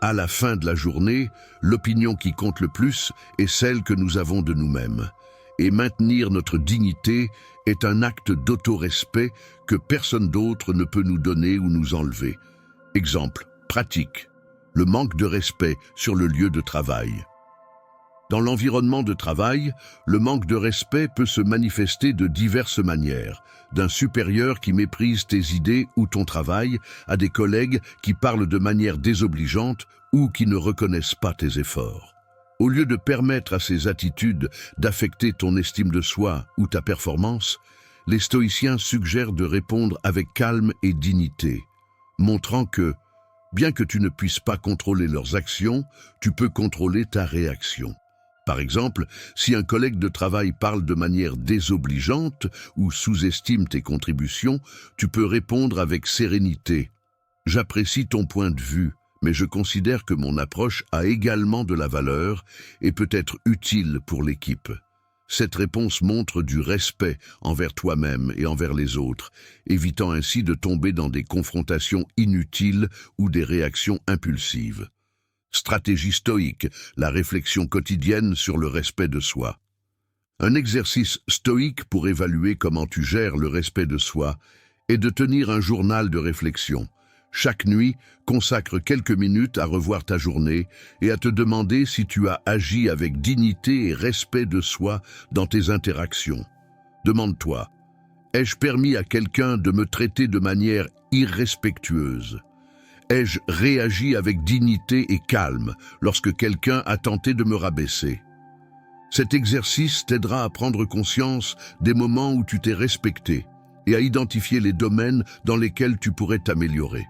S1: À la fin de la journée, l'opinion qui compte le plus est celle que nous avons de nous-mêmes. Et maintenir notre dignité est un acte d'autorespect que personne d'autre ne peut nous donner ou nous enlever. Exemple pratique, le manque de respect sur le lieu de travail. Dans l'environnement de travail, le manque de respect peut se manifester de diverses manières, d'un supérieur qui méprise tes idées ou ton travail, à des collègues qui parlent de manière désobligeante ou qui ne reconnaissent pas tes efforts. Au lieu de permettre à ces attitudes d'affecter ton estime de soi ou ta performance, les stoïciens suggèrent de répondre avec calme et dignité, montrant que, bien que tu ne puisses pas contrôler leurs actions, tu peux contrôler ta réaction. Par exemple, si un collègue de travail parle de manière désobligeante ou sous-estime tes contributions, tu peux répondre avec sérénité. « J'apprécie ton point de vue, mais je considère que mon approche a également de la valeur et peut être utile pour l'équipe. » Cette réponse montre du respect envers toi-même et envers les autres, évitant ainsi de tomber dans des confrontations inutiles ou des réactions impulsives. Stratégie stoïque, la réflexion quotidienne sur le respect de soi. Un exercice stoïque pour évaluer comment tu gères le respect de soi est de tenir un journal de réflexion. Chaque nuit, consacre quelques minutes à revoir ta journée et à te demander si tu as agi avec dignité et respect de soi dans tes interactions. Demande-toi, ai-je permis à quelqu'un de me traiter de manière irrespectueuse? Ai-je réagi avec dignité et calme lorsque quelqu'un a tenté de me rabaisser? Cet exercice t'aidera à prendre conscience des moments où tu t'es respecté et à identifier les domaines dans lesquels tu pourrais t'améliorer.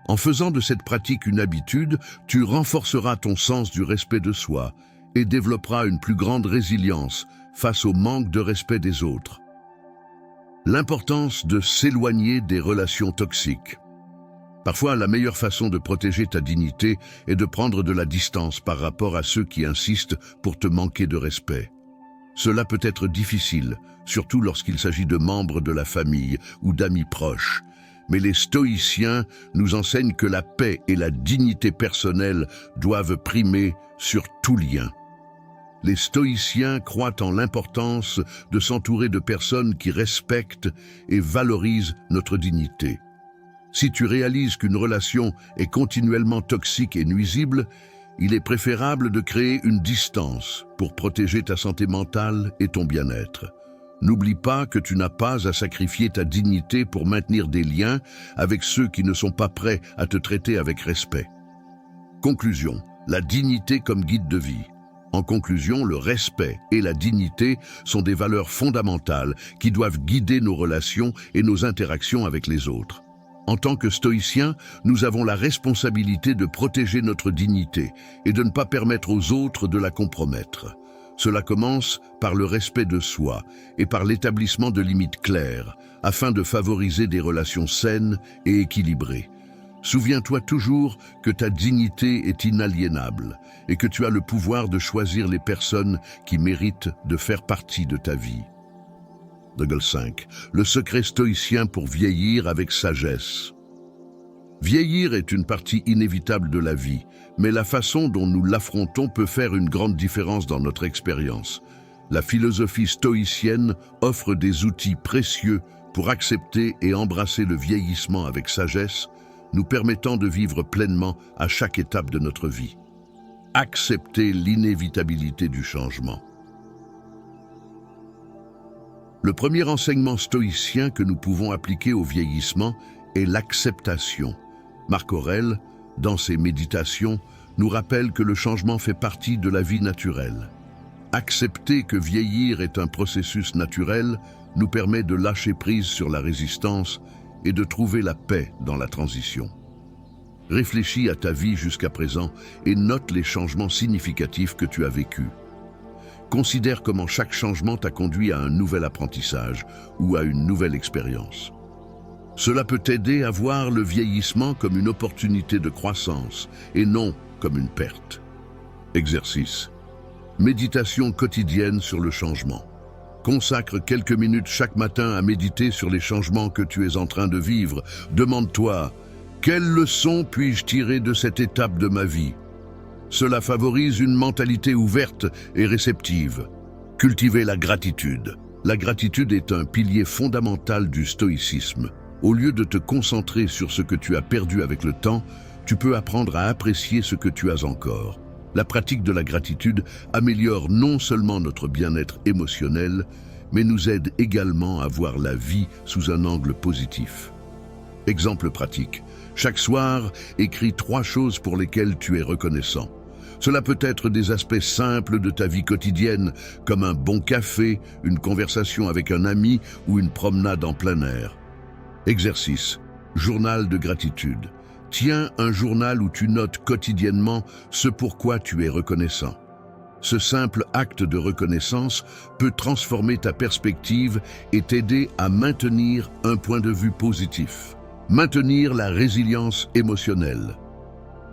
S1: En faisant de cette pratique une habitude, tu renforceras ton sens du respect de soi et développeras une plus grande résilience face au manque de respect des autres. L'importance de s'éloigner des relations toxiques. Parfois, la meilleure façon de protéger ta dignité est de prendre de la distance par rapport à ceux qui insistent pour te manquer de respect. Cela peut être difficile, surtout lorsqu'il s'agit de membres de la famille ou d'amis proches. Mais les stoïciens nous enseignent que la paix et la dignité personnelle doivent primer sur tout lien. Les stoïciens croient en l'importance de s'entourer de personnes qui respectent et valorisent notre dignité. Si tu réalises qu'une relation est continuellement toxique et nuisible, il est préférable de créer une distance pour protéger ta santé mentale et ton bien-être. N'oublie pas que tu n'as pas à sacrifier ta dignité pour maintenir des liens avec ceux qui ne sont pas prêts à te traiter avec respect. Conclusion, la dignité comme guide de vie. En conclusion, le respect et la dignité sont des valeurs fondamentales qui doivent guider nos relations et nos interactions avec les autres. En tant que stoïciens, nous avons la responsabilité de protéger notre dignité et de ne pas permettre aux autres de la compromettre. Cela commence par le respect de soi et par l'établissement de limites claires, afin de favoriser des relations saines et équilibrées. Souviens-toi toujours que ta dignité est inaliénable et que tu as le pouvoir de choisir les personnes qui méritent de faire partie de ta vie. 5. Le secret stoïcien pour vieillir avec sagesse. Vieillir est une partie inévitable de la vie, mais la façon dont nous l'affrontons peut faire une grande différence dans notre expérience. La philosophie stoïcienne offre des outils précieux pour accepter et embrasser le vieillissement avec sagesse, nous permettant de vivre pleinement à chaque étape de notre vie. Accepter l'inévitabilité du changement. Le premier enseignement stoïcien que nous pouvons appliquer au vieillissement est l'acceptation. Marc Aurèle, dans ses méditations, nous rappelle que le changement fait partie de la vie naturelle. Accepter que vieillir est un processus naturel nous permet de lâcher prise sur la résistance et de trouver la paix dans la transition. Réfléchis à ta vie jusqu'à présent et note les changements significatifs que tu as vécus. Considère comment chaque changement t'a conduit à un nouvel apprentissage ou à une nouvelle expérience. Cela peut t'aider à voir le vieillissement comme une opportunité de croissance et non comme une perte. Exercice. Méditation quotidienne sur le changement. Consacre quelques minutes chaque matin à méditer sur les changements que tu es en train de vivre. Demande-toi, quelles leçons puis-je tirer de cette étape de ma vie? Cela favorise une mentalité ouverte et réceptive. Cultiver la gratitude. La gratitude est un pilier fondamental du stoïcisme. Au lieu de te concentrer sur ce que tu as perdu avec le temps, tu peux apprendre à apprécier ce que tu as encore. La pratique de la gratitude améliore non seulement notre bien-être émotionnel, mais nous aide également à voir la vie sous un angle positif. Exemple pratique. Chaque soir, écris 3 choses pour lesquelles tu es reconnaissant. Cela peut être des aspects simples de ta vie quotidienne, comme un bon café, une conversation avec un ami ou une promenade en plein air. Exercice. Journal de gratitude. Tiens un journal où tu notes quotidiennement ce pourquoi tu es reconnaissant. Ce simple acte de reconnaissance peut transformer ta perspective et t'aider à maintenir un point de vue positif. Maintenir la résilience émotionnelle.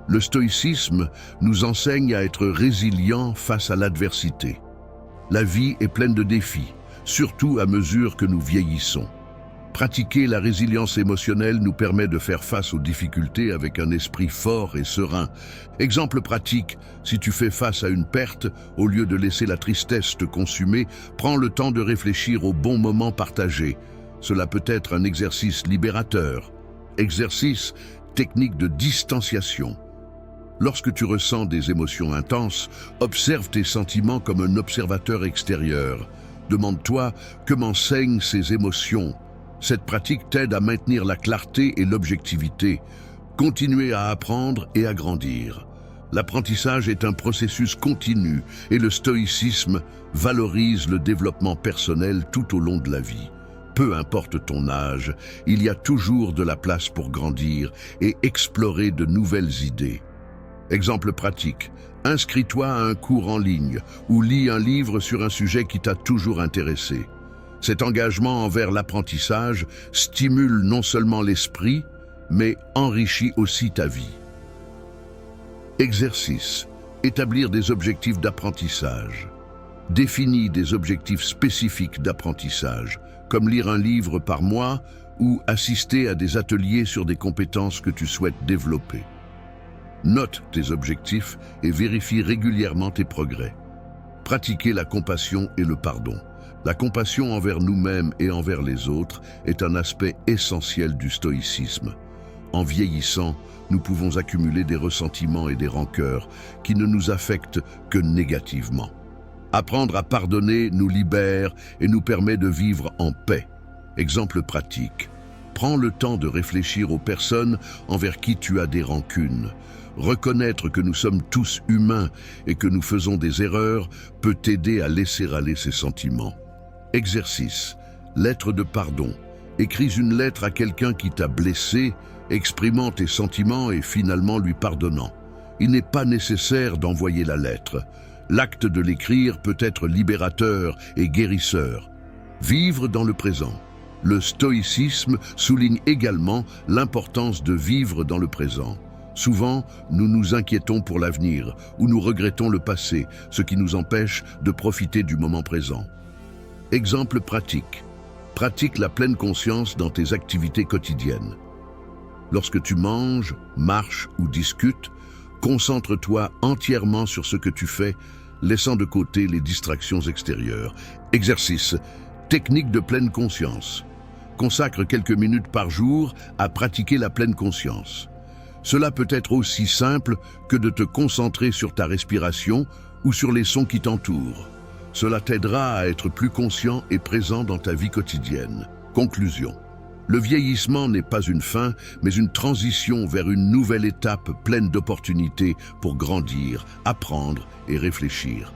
S1: Le stoïcisme nous enseigne à être résilient face à l'adversité. La vie est pleine de défis, surtout à mesure que nous vieillissons. Pratiquer la résilience émotionnelle nous permet de faire face aux difficultés avec un esprit fort et serein. Exemple pratique, si tu fais face à une perte, au lieu de laisser la tristesse te consumer, prends le temps de réfléchir aux bons moments partagés. Cela peut être un exercice libérateur. Exercice, technique de distanciation. Lorsque tu ressens des émotions intenses, observe tes sentiments comme un observateur extérieur. Demande-toi comment saignent ces émotions. Cette pratique t'aide à maintenir la clarté et l'objectivité. Continuer à apprendre et à grandir. L'apprentissage est un processus continu et le stoïcisme valorise le développement personnel tout au long de la vie. Peu importe ton âge, il y a toujours de la place pour grandir et explorer de nouvelles idées. Exemple pratique, inscris-toi à un cours en ligne ou lis un livre sur un sujet qui t'a toujours intéressé. Cet engagement envers l'apprentissage stimule non seulement l'esprit, mais enrichit aussi ta vie. Exercice. Établir des objectifs d'apprentissage. Définis des objectifs spécifiques d'apprentissage, comme lire un livre par mois ou assister à des ateliers sur des compétences que tu souhaites développer. Note tes objectifs et vérifie régulièrement tes progrès. Pratiquer la compassion et le pardon. La compassion envers nous-mêmes et envers les autres est un aspect essentiel du stoïcisme. En vieillissant, nous pouvons accumuler des ressentiments et des rancœurs qui ne nous affectent que négativement. Apprendre à pardonner nous libère et nous permet de vivre en paix. Exemple pratique. Prends le temps de réfléchir aux personnes envers qui tu as des rancunes. Reconnaître que nous sommes tous humains et que nous faisons des erreurs peut t'aider à laisser aller ces sentiments. Exercice. Lettre de pardon. Écris une lettre à quelqu'un qui t'a blessé, exprimant tes sentiments et finalement lui pardonnant. Il n'est pas nécessaire d'envoyer la lettre. L'acte de l'écrire peut être libérateur et guérisseur. Vivre dans le présent. Le stoïcisme souligne également l'importance de vivre dans le présent. Souvent, nous nous inquiétons pour l'avenir ou nous regrettons le passé, ce qui nous empêche de profiter du moment présent. Exemple pratique. Pratique la pleine conscience dans tes activités quotidiennes. Lorsque tu manges, marches ou discutes, concentre-toi entièrement sur ce que tu fais, laissant de côté les distractions extérieures. Exercice. Technique de pleine conscience. Consacre quelques minutes par jour à pratiquer la pleine conscience. Cela peut être aussi simple que de te concentrer sur ta respiration ou sur les sons qui t'entourent. Cela t'aidera à être plus conscient et présent dans ta vie quotidienne. Conclusion. Le vieillissement n'est pas une fin, mais une transition vers une nouvelle étape pleine d'opportunités pour grandir, apprendre et réfléchir.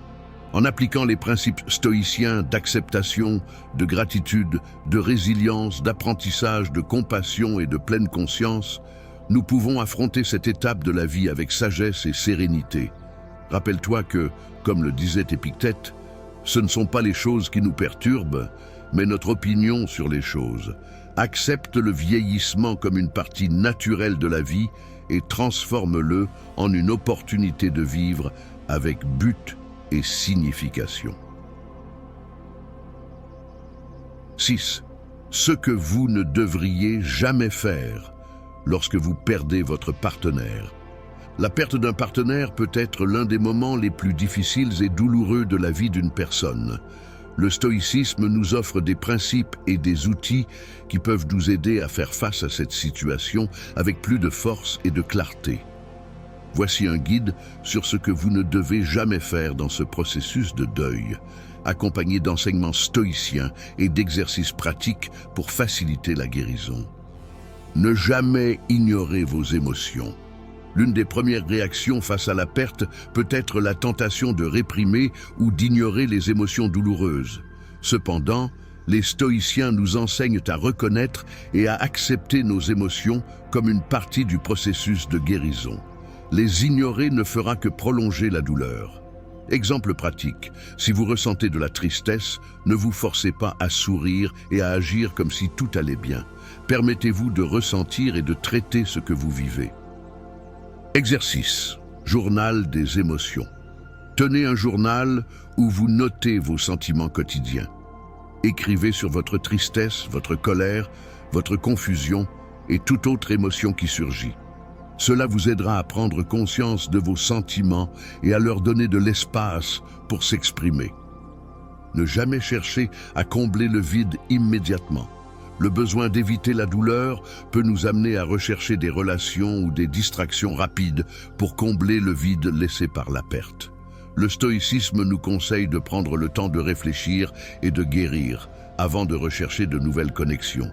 S1: En appliquant les principes stoïciens d'acceptation, de gratitude, de résilience, d'apprentissage, de compassion et de pleine conscience, nous pouvons affronter cette étape de la vie avec sagesse et sérénité. Rappelle-toi que, comme le disait Épictète, ce ne sont pas les choses qui nous perturbent, mais notre opinion sur les choses. Accepte le vieillissement comme une partie naturelle de la vie et transforme-le en une opportunité de vivre avec but et signification. 6. Ce que vous ne devriez jamais faire lorsque vous perdez votre partenaire. La perte d'un partenaire peut être l'un des moments les plus difficiles et douloureux de la vie d'une personne. Le stoïcisme nous offre des principes et des outils qui peuvent nous aider à faire face à cette situation avec plus de force et de clarté. Voici un guide sur ce que vous ne devez jamais faire dans ce processus de deuil, accompagné d'enseignements stoïciens et d'exercices pratiques pour faciliter la guérison. Ne jamais ignorer vos émotions. L'une des premières réactions face à la perte peut être la tentation de réprimer ou d'ignorer les émotions douloureuses. Cependant, les stoïciens nous enseignent à reconnaître et à accepter nos émotions comme une partie du processus de guérison. Les ignorer ne fera que prolonger la douleur. Exemple pratique, si vous ressentez de la tristesse, ne vous forcez pas à sourire et à agir comme si tout allait bien. Permettez-vous de ressentir et de traiter ce que vous vivez. Exercice. Journal des émotions. Tenez un journal où vous notez vos sentiments quotidiens. Écrivez sur votre tristesse, votre colère, votre confusion et toute autre émotion qui surgit. Cela vous aidera à prendre conscience de vos sentiments et à leur donner de l'espace pour s'exprimer. Ne jamais chercher à combler le vide immédiatement. Le besoin d'éviter la douleur peut nous amener à rechercher des relations ou des distractions rapides pour combler le vide laissé par la perte. Le stoïcisme nous conseille de prendre le temps de réfléchir et de guérir avant de rechercher de nouvelles connexions.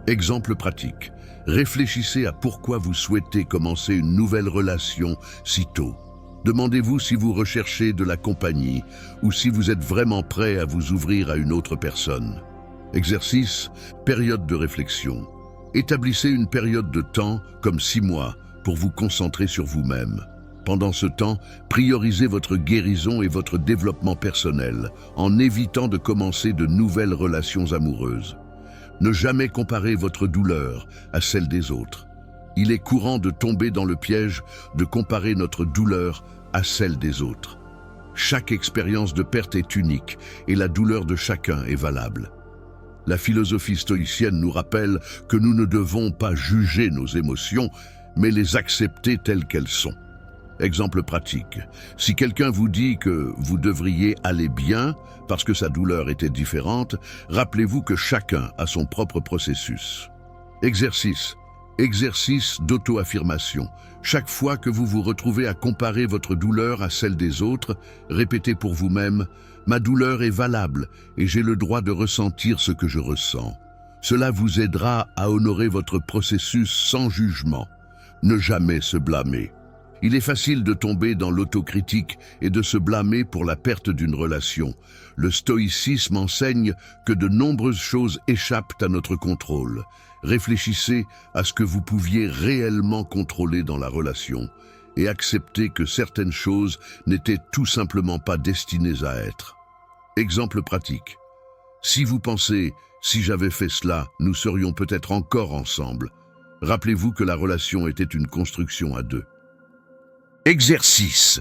S1: Exemple pratique, réfléchissez à pourquoi vous souhaitez commencer une nouvelle relation si tôt. Demandez-vous si vous recherchez de la compagnie ou si vous êtes vraiment prêt à vous ouvrir à une autre personne. Exercice, période de réflexion. Établissez une période de temps, comme 6 mois, pour vous concentrer sur vous-même. Pendant ce temps, priorisez votre guérison et votre développement personnel, en évitant de commencer de nouvelles relations amoureuses. Ne jamais comparer votre douleur à celle des autres. Il est courant de tomber dans le piège de comparer notre douleur à celle des autres. Chaque expérience de perte est unique et la douleur de chacun est valable. La philosophie stoïcienne nous rappelle que nous ne devons pas juger nos émotions, mais les accepter telles qu'elles sont. Exemple pratique, si quelqu'un vous dit que vous devriez aller bien parce que sa douleur était différente, rappelez-vous que chacun a son propre processus. Exercice. Exercice d'auto-affirmation. Chaque fois que vous vous retrouvez à comparer votre douleur à celle des autres, répétez pour vous-même « Ma douleur est valable et j'ai le droit de ressentir ce que je ressens ». Cela vous aidera à honorer votre processus sans jugement. Ne jamais se blâmer. Il est facile de tomber dans l'autocritique et de se blâmer pour la perte d'une relation. Le stoïcisme enseigne que de nombreuses choses échappent à notre contrôle. Réfléchissez à ce que vous pouviez réellement contrôler dans la relation et acceptez que certaines choses n'étaient tout simplement pas destinées à être. Exemple pratique. Si vous pensez « si j'avais fait cela, nous serions peut-être encore ensemble », rappelez-vous que la relation était une construction à deux. Exercice.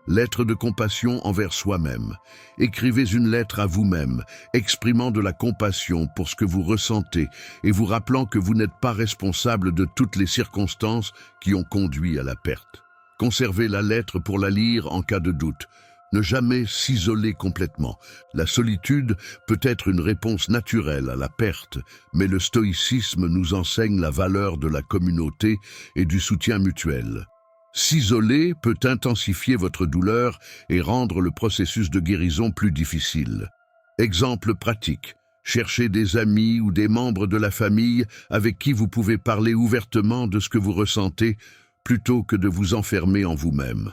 S1: Lettre de compassion envers soi-même. Écrivez une lettre à vous-même, exprimant de la compassion pour ce que vous ressentez et vous rappelant que vous n'êtes pas responsable de toutes les circonstances qui ont conduit à la perte. Conservez la lettre pour la lire en cas de doute. Ne jamais s'isoler complètement. La solitude peut être une réponse naturelle à la perte, mais le stoïcisme nous enseigne la valeur de la communauté et du soutien mutuel. S'isoler peut intensifier votre douleur et rendre le processus de guérison plus difficile. Exemple pratique. Cherchez des amis ou des membres de la famille avec qui vous pouvez parler ouvertement de ce que vous ressentez plutôt que de vous enfermer en vous-même.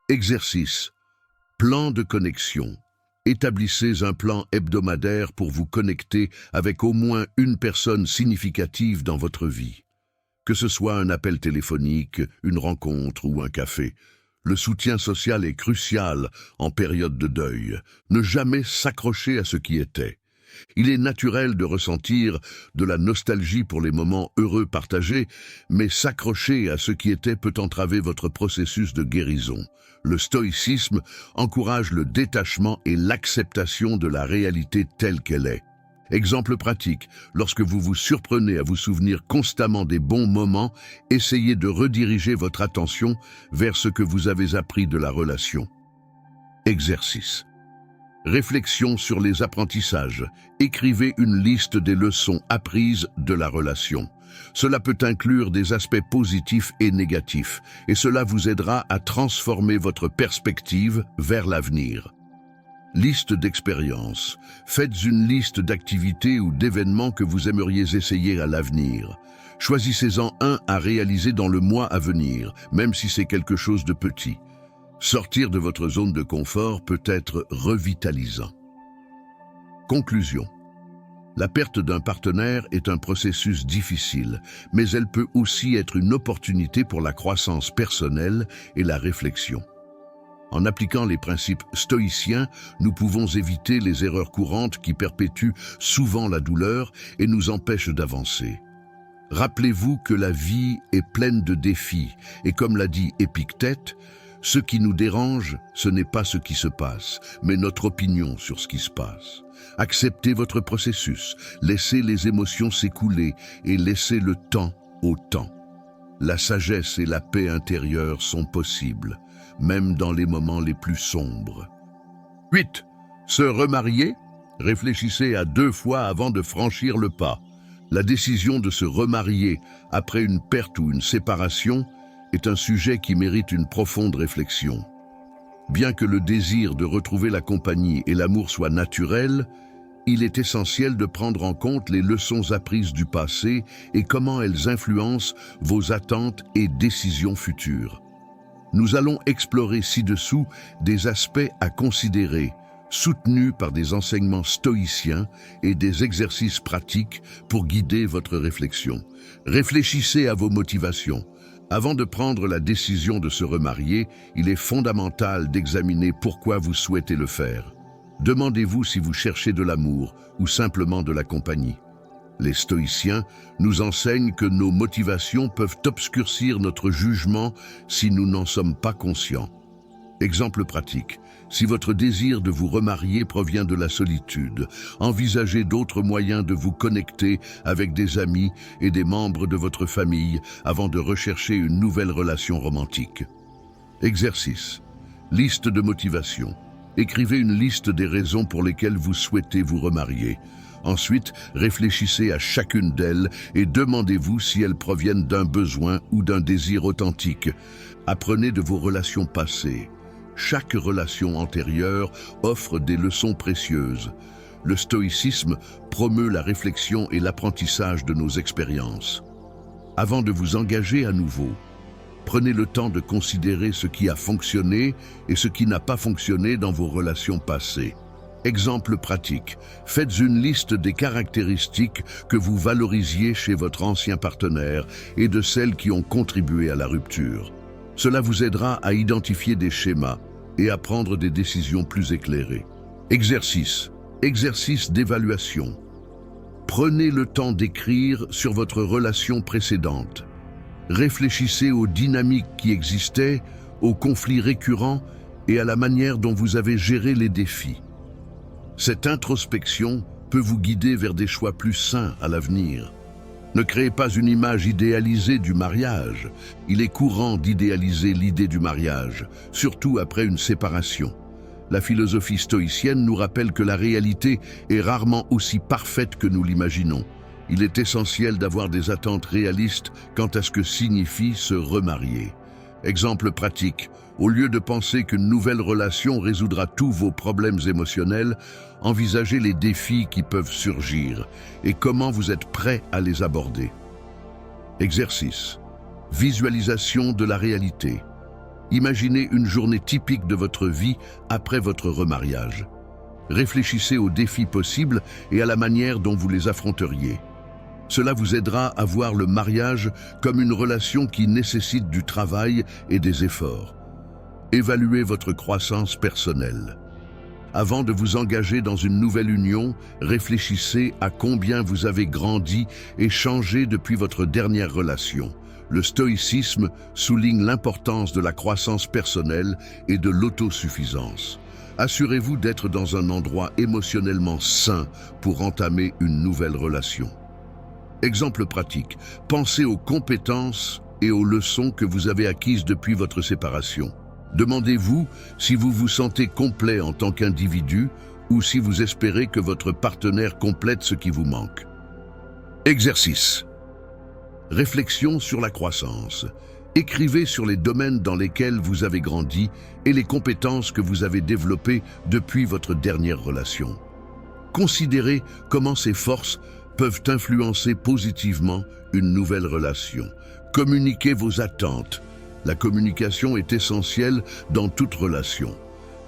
S1: Exercice. Plan de connexion. Établissez un plan hebdomadaire pour vous connecter avec au moins une personne significative dans votre vie. Que ce soit un appel téléphonique, une rencontre ou un café, le soutien social est crucial en période de deuil. Ne jamais s'accrocher à ce qui était. Il est naturel de ressentir de la nostalgie pour les moments heureux partagés, mais s'accrocher à ce qui était peut entraver votre processus de guérison. Le stoïcisme encourage le détachement et l'acceptation de la réalité telle qu'elle est. Exemple pratique, lorsque vous vous surprenez à vous souvenir constamment des bons moments, essayez de rediriger votre attention vers ce que vous avez appris de la relation. Exercice. Réflexion sur les apprentissages. Écrivez une liste des leçons apprises de la relation. Cela peut inclure des aspects positifs et négatifs, et cela vous aidera à transformer votre perspective vers l'avenir. Liste d'expériences. Faites une liste d'activités ou d'événements que vous aimeriez essayer à l'avenir. Choisissez-en un à réaliser dans le mois à venir, même si c'est quelque chose de petit. Sortir de votre zone de confort peut être revitalisant. Conclusion. La perte d'un partenaire est un processus difficile, mais elle peut aussi être une opportunité pour la croissance personnelle et la réflexion. En appliquant les principes stoïciens, nous pouvons éviter les erreurs courantes qui perpétuent souvent la douleur et nous empêchent d'avancer. Rappelez-vous que la vie est pleine de défis et comme l'a dit Épictète, ce qui nous dérange, ce n'est pas ce qui se passe, mais notre opinion sur ce qui se passe. Acceptez votre processus, laissez les émotions s'écouler et laissez le temps au temps. La sagesse et la paix intérieure sont possibles, même dans les moments les plus sombres. 8. Se remarier? Réfléchissez à 2 fois avant de franchir le pas. La décision de se remarier après une perte ou une séparation est un sujet qui mérite une profonde réflexion. Bien que le désir de retrouver la compagnie et l'amour soit naturel, il est essentiel de prendre en compte les leçons apprises du passé et comment elles influencent vos attentes et décisions futures. Nous allons explorer ci-dessous des aspects à considérer, soutenus par des enseignements stoïciens et des exercices pratiques pour guider votre réflexion. Réfléchissez à vos motivations. Avant de prendre la décision de se remarier, il est fondamental d'examiner pourquoi vous souhaitez le faire. Demandez-vous si vous cherchez de l'amour ou simplement de la compagnie. Les stoïciens nous enseignent que nos motivations peuvent obscurcir notre jugement si nous n'en sommes pas conscients. Exemple pratique, si votre désir de vous remarier provient de la solitude, envisagez d'autres moyens de vous connecter avec des amis et des membres de votre famille avant de rechercher une nouvelle relation romantique. Exercice. Liste de motivation. Écrivez une liste des raisons pour lesquelles vous souhaitez vous remarier. Ensuite, réfléchissez à chacune d'elles et demandez-vous si elles proviennent d'un besoin ou d'un désir authentique. Apprenez de vos relations passées. Chaque relation antérieure offre des leçons précieuses. Le stoïcisme promeut la réflexion et l'apprentissage de nos expériences. Avant de vous engager à nouveau, prenez le temps de considérer ce qui a fonctionné et ce qui n'a pas fonctionné dans vos relations passées. Exemple pratique, faites une liste des caractéristiques que vous valorisiez chez votre ancien partenaire et de celles qui ont contribué à la rupture. Cela vous aidera à identifier des schémas et à prendre des décisions plus éclairées. Exercice. Exercice d'évaluation. Prenez le temps d'écrire sur votre relation précédente. Réfléchissez aux dynamiques qui existaient, aux conflits récurrents et à la manière dont vous avez géré les défis. Cette introspection peut vous guider vers des choix plus sains à l'avenir. Ne créez pas une image idéalisée du mariage. Il est courant d'idéaliser l'idée du mariage, surtout après une séparation. La philosophie stoïcienne nous rappelle que la réalité est rarement aussi parfaite que nous l'imaginons. Il est essentiel d'avoir des attentes réalistes quant à ce que signifie se remarier. Exemple pratique, au lieu de penser qu'une nouvelle relation résoudra tous vos problèmes émotionnels, envisagez les défis qui peuvent surgir et comment vous êtes prêt à les aborder. Exercice. Visualisation de la réalité. Imaginez une journée typique de votre vie après votre remariage. Réfléchissez aux défis possibles et à la manière dont vous les affronteriez. Cela vous aidera à voir le mariage comme une relation qui nécessite du travail et des efforts. Évaluez votre croissance personnelle. Avant de vous engager dans une nouvelle union, réfléchissez à combien vous avez grandi et changé depuis votre dernière relation. Le stoïcisme souligne l'importance de la croissance personnelle et de l'autosuffisance. Assurez-vous d'être dans un endroit émotionnellement sain pour entamer une nouvelle relation. Exemple pratique, pensez aux compétences et aux leçons que vous avez acquises depuis votre séparation. Demandez-vous si vous vous sentez complet en tant qu'individu ou si vous espérez que votre partenaire complète ce qui vous manque. Exercice. Réflexion sur la croissance. Écrivez sur les domaines dans lesquels vous avez grandi et les compétences que vous avez développées depuis votre dernière relation. Considérez comment ces forces peuvent influencer positivement une nouvelle relation. Communiquez vos attentes. La communication est essentielle dans toute relation.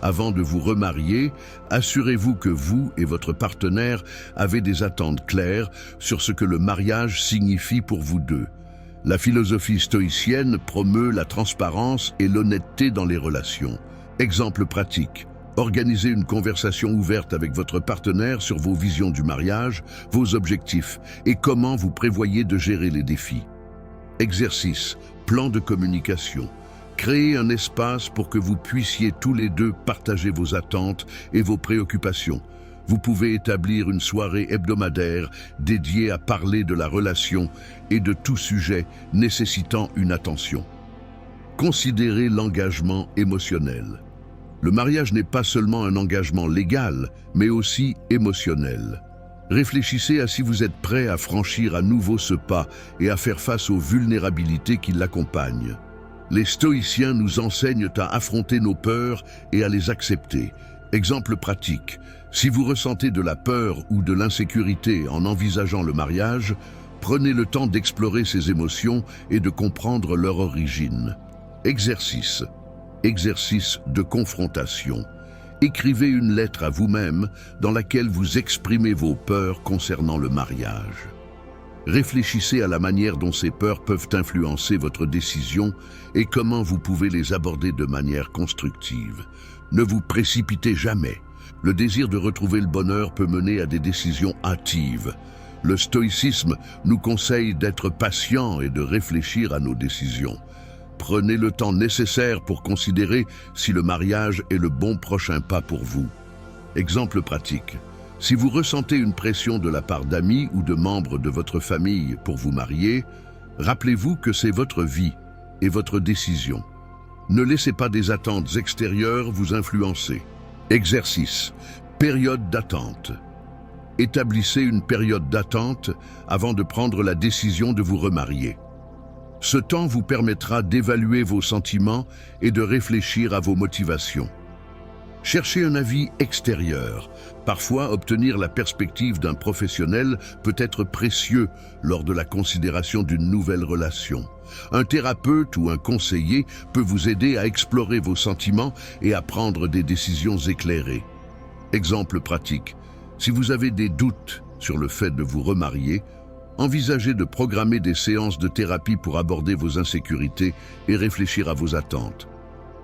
S1: Avant de vous remarier, assurez-vous que vous et votre partenaire avez des attentes claires sur ce que le mariage signifie pour vous deux. La philosophie stoïcienne promeut la transparence et l'honnêteté dans les relations. Exemple pratique. Organisez une conversation ouverte avec votre partenaire sur vos visions du mariage, vos objectifs et comment vous prévoyez de gérer les défis. Exercice, plan de communication. Créez un espace pour que vous puissiez tous les deux partager vos attentes et vos préoccupations. Vous pouvez établir une soirée hebdomadaire dédiée à parler de la relation et de tout sujet nécessitant une attention. Considérez l'engagement émotionnel. Le mariage n'est pas seulement un engagement légal, mais aussi émotionnel. Réfléchissez à si vous êtes prêt à franchir à nouveau ce pas et à faire face aux vulnérabilités qui l'accompagnent. Les stoïciens nous enseignent à affronter nos peurs et à les accepter. Exemple pratique, si vous ressentez de la peur ou de l'insécurité en envisageant le mariage, prenez le temps d'explorer ces émotions et de comprendre leur origine. Exercice. Exercice de confrontation. Écrivez une lettre à vous-même dans laquelle vous exprimez vos peurs concernant le mariage. Réfléchissez à la manière dont ces peurs peuvent influencer votre décision et comment vous pouvez les aborder de manière constructive. Ne vous précipitez jamais. Le désir de retrouver le bonheur peut mener à des décisions hâtives. Le stoïcisme nous conseille d'être patients et de réfléchir à nos décisions. Prenez le temps nécessaire pour considérer si le mariage est le bon prochain pas pour vous. Exemple pratique. Si vous ressentez une pression de la part d'amis ou de membres de votre famille pour vous marier, rappelez-vous que c'est votre vie et votre décision. Ne laissez pas des attentes extérieures vous influencer. Exercice. Période d'attente. Établissez une période d'attente avant de prendre la décision de vous remarier. Ce temps vous permettra d'évaluer vos sentiments et de réfléchir à vos motivations. Cherchez un avis extérieur. Parfois, obtenir la perspective d'un professionnel peut être précieux lors de la considération d'une nouvelle relation. Un thérapeute ou un conseiller peut vous aider à explorer vos sentiments et à prendre des décisions éclairées. Exemple pratique. Si vous avez des doutes sur le fait de vous remarier, envisagez de programmer des séances de thérapie pour aborder vos insécurités et réfléchir à vos attentes.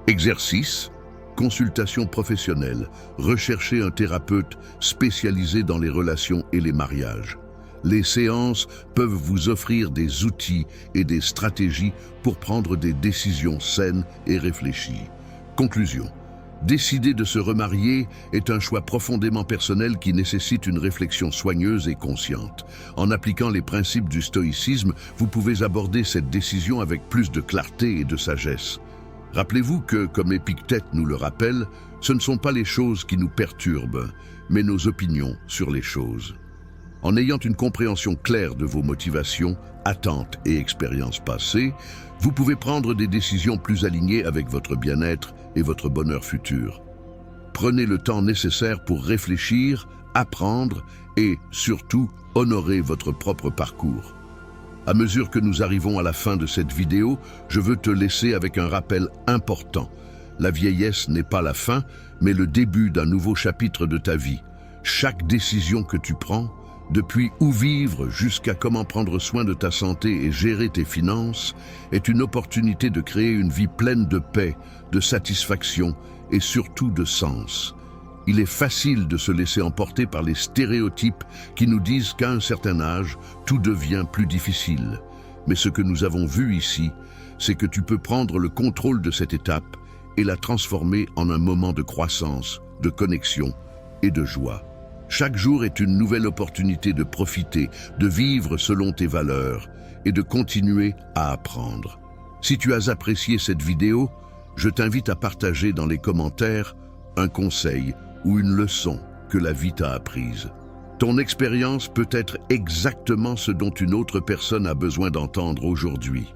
S1: Exercice. Consultation professionnelle. Recherchez un thérapeute spécialisé dans les relations et les mariages. Les séances peuvent vous offrir des outils et des stratégies pour prendre des décisions saines et réfléchies. Conclusion. Décider de se remarier est un choix profondément personnel qui nécessite une réflexion soigneuse et consciente. En appliquant les principes du stoïcisme, vous pouvez aborder cette décision avec plus de clarté et de sagesse. Rappelez-vous que, comme Épictète nous le rappelle, ce ne sont pas les choses qui nous perturbent, mais nos opinions sur les choses. En ayant une compréhension claire de vos motivations, attentes et expériences passées, vous pouvez prendre des décisions plus alignées avec votre bien-être et votre bonheur futur. Prenez le temps nécessaire pour réfléchir, apprendre et, surtout, honorer votre propre parcours. À mesure que nous arrivons à la fin de cette vidéo, je veux te laisser avec un rappel important. La vieillesse n'est pas la fin, mais le début d'un nouveau chapitre de ta vie. Chaque décision que tu prends, depuis où vivre jusqu'à comment prendre soin de ta santé et gérer tes finances, est une opportunité de créer une vie pleine de paix, de satisfaction et surtout de sens. Il est facile de se laisser emporter par les stéréotypes qui nous disent qu'à un certain âge, tout devient plus difficile. Mais ce que nous avons vu ici, c'est que tu peux prendre le contrôle de cette étape et la transformer en un moment de croissance, de connexion et de joie. Chaque jour est une nouvelle opportunité de profiter, de vivre selon tes valeurs et de continuer à apprendre. Si tu as apprécié cette vidéo, je t'invite à partager dans les commentaires un conseil ou une leçon que la vie t'a apprise. Ton expérience peut être exactement ce dont une autre personne a besoin d'entendre aujourd'hui.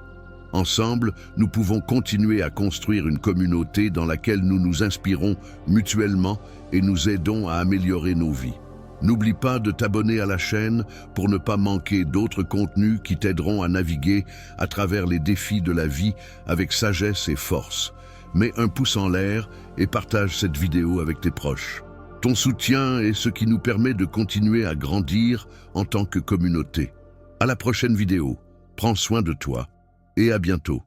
S1: Ensemble, nous pouvons continuer à construire une communauté dans laquelle nous nous inspirons mutuellement et nous aidons à améliorer nos vies. N'oublie pas de t'abonner à la chaîne pour ne pas manquer d'autres contenus qui t'aideront à naviguer à travers les défis de la vie avec sagesse et force. Mets un pouce en l'air et partage cette vidéo avec tes proches. Ton soutien est ce qui nous permet de continuer à grandir en tant que communauté. À la prochaine vidéo. Prends soin de toi et à bientôt.